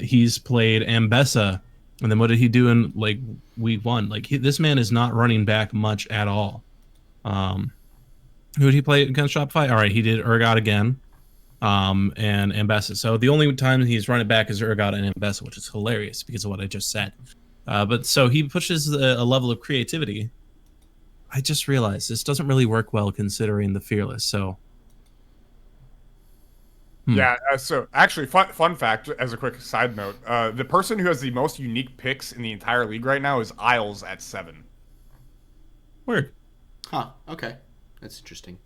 he's played Ambessa. And then what did he do in like week 1? Like this man is not running back much at all. Who did he play against Shopify? All right, he did Urgot again, and Ambessa. So the only time he's running back is Urgot and Ambessa, which is hilarious because of what I just said. But so he pushes a level of creativity. I just realized this doesn't really work well considering the Fearless. So. Yeah, so actually, fun fact, as a quick side note, the person who has the most unique picks in the entire league right now is Isles at 7. Weird. Huh, okay. That's interesting.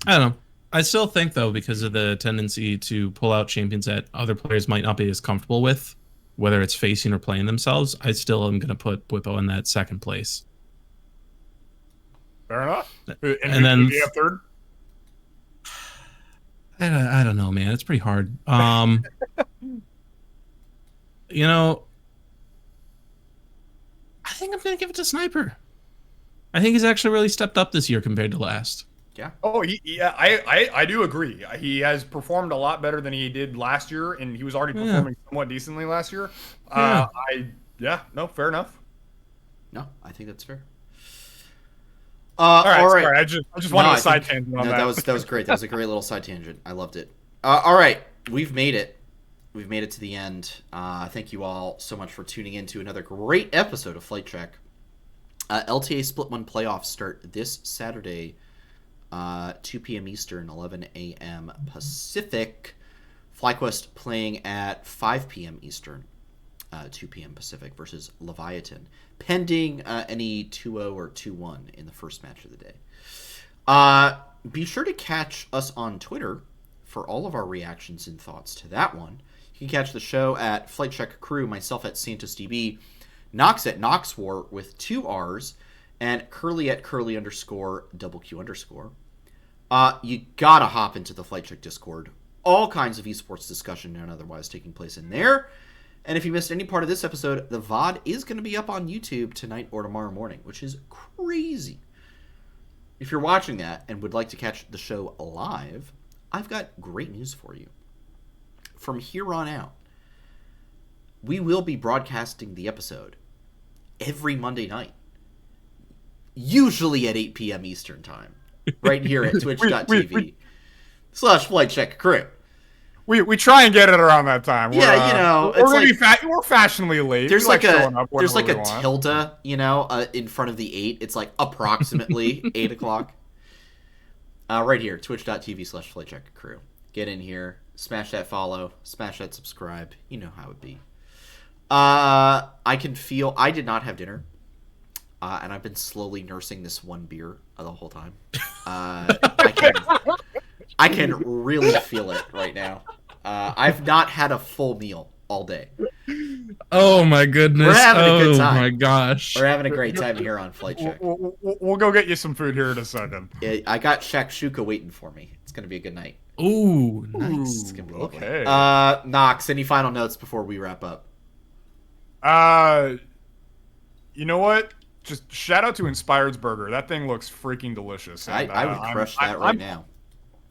I don't know. I still think, though, because of the tendency to pull out champions that other players might not be as comfortable with, whether it's facing or playing themselves, I still am going to put Bwipo in that second place. Fair enough. And then... do you have third? I don't know, man. It's pretty hard. You know, I think I'm going to give it to Sniper. I think he's actually really stepped up this year compared to last. Yeah. Oh, I do agree. He has performed a lot better than he did last year, and he was already performing somewhat decently last year. Fair enough. No, I think that's fair. All right. Sorry, I just wanted a side tangent on that. That was great. That was a great little side tangent. I loved it. All right, we've made it. We've made it to the end. Thank you all so much for tuning in to another great episode of Flight Check. LTA Split 1 playoffs start this Saturday, 2 p.m. Eastern, 11 a.m. Pacific. FlyQuest playing at 5 p.m. Eastern, 2 p.m. Pacific versus Leviathan, pending any 2-0 or 2-1 in the first match of the day. Be sure to catch us on Twitter for all of our reactions and thoughts to that one. You can catch the show at Flight Check Crew, myself at SantosDB, Nox at NoxWar with 2 R's, and Curly at Curly_WQ_. You gotta hop into the Flight Check Discord. All kinds of esports discussion and otherwise taking place in there. And if you missed any part of this episode, the VOD is going to be up on YouTube tonight or tomorrow morning, which is crazy. If you're watching that and would like to catch the show live, I've got great news for you. From here on out, we will be broadcasting the episode every Monday night, usually at 8 p.m. Eastern Time, right here at twitch.tv/FlightCheckCrew. We try and get it around that time. Yeah, you know, we're fashionably late. There's like a tilde, you know, in front of the 8. It's like approximately 8 o'clock. Right here, twitch.tv/FlightCheckCrew. Get in here, smash that follow, smash that subscribe. You know how it be. I can feel I did not have dinner, and I've been slowly nursing this one beer the whole time. I can really feel it right now. I've not had a full meal all day. Oh my goodness! We're having a good time. Oh my gosh! We're having a great time here on Flight Check. We'll go get you some food here in a second. Yeah, I got shakshuka waiting for me. It's gonna be a good night. Ooh, nice. It's gonna be lovely. Okay. Nox, any final notes before we wrap up? You know what? Just shout out to Inspired's Burger. That thing looks freaking delicious. I would crush that right now.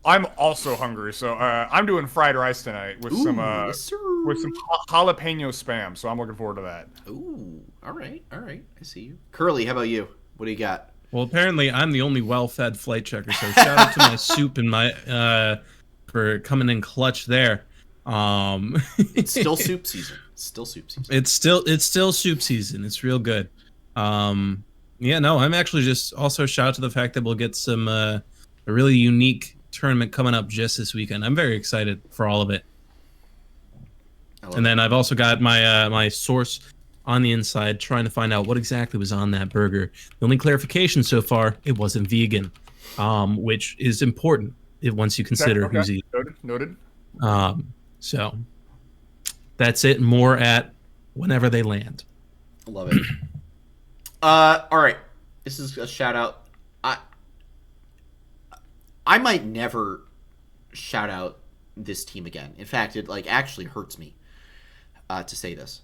I'm also hungry. So I'm doing fried rice tonight with yes, sir. with some jalapeno spam. So I'm looking forward to that. Ooh, all right. I see you. Curly, how about you? What do you got? Well, apparently I'm the only well-fed flight checker, so shout out to my soup and my for coming in clutch there. It's still soup season. It's still soup season. It's real good. Yeah, no, I'm actually just also shout out to the fact that we'll get some a really unique tournament coming up just this weekend. I'm very excited for all of it. And then I've also got my my source on the inside trying to find out what exactly was on that burger. The only clarification so far, it wasn't vegan, which is important once you consider who's eating. Noted. So that's it. More at whenever they land. Love it. All right. This is a shout out. I might never shout out this team again. In fact, it actually hurts me to say this.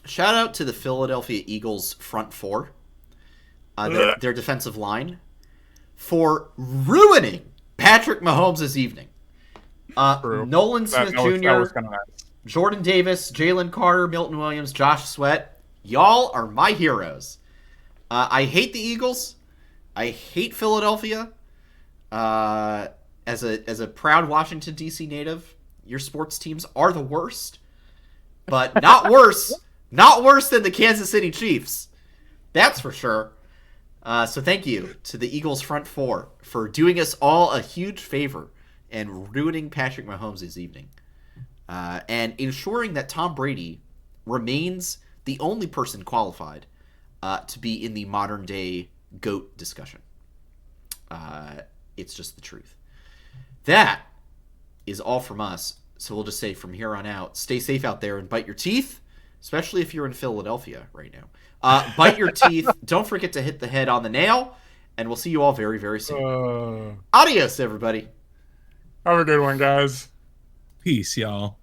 Shout out to the Philadelphia Eagles front four, their defensive line, for ruining Patrick Mahomes' evening. Nolan Smith Jr., Jordan Davis, Jalen Carter, Milton Williams, Josh Sweat. Y'all are my heroes. I hate the Eagles. I hate Philadelphia. As a proud Washington, D.C. native, your sports teams are the worst. But not worse than the Kansas City Chiefs. That's for sure. So thank you to the Eagles front four for doing us all a huge favor and ruining Patrick Mahomes' evening. And ensuring that Tom Brady remains the only person qualified to be in the modern day GOAT discussion. It's just the truth. That is all from us. So we'll just say from here on out, stay safe out there and bite your teeth, especially if you're in Philadelphia right now. Bite your teeth. Don't forget to hit the head on the nail. And we'll see you all very, very soon. Adios, everybody. Have a good one, guys. Peace, y'all.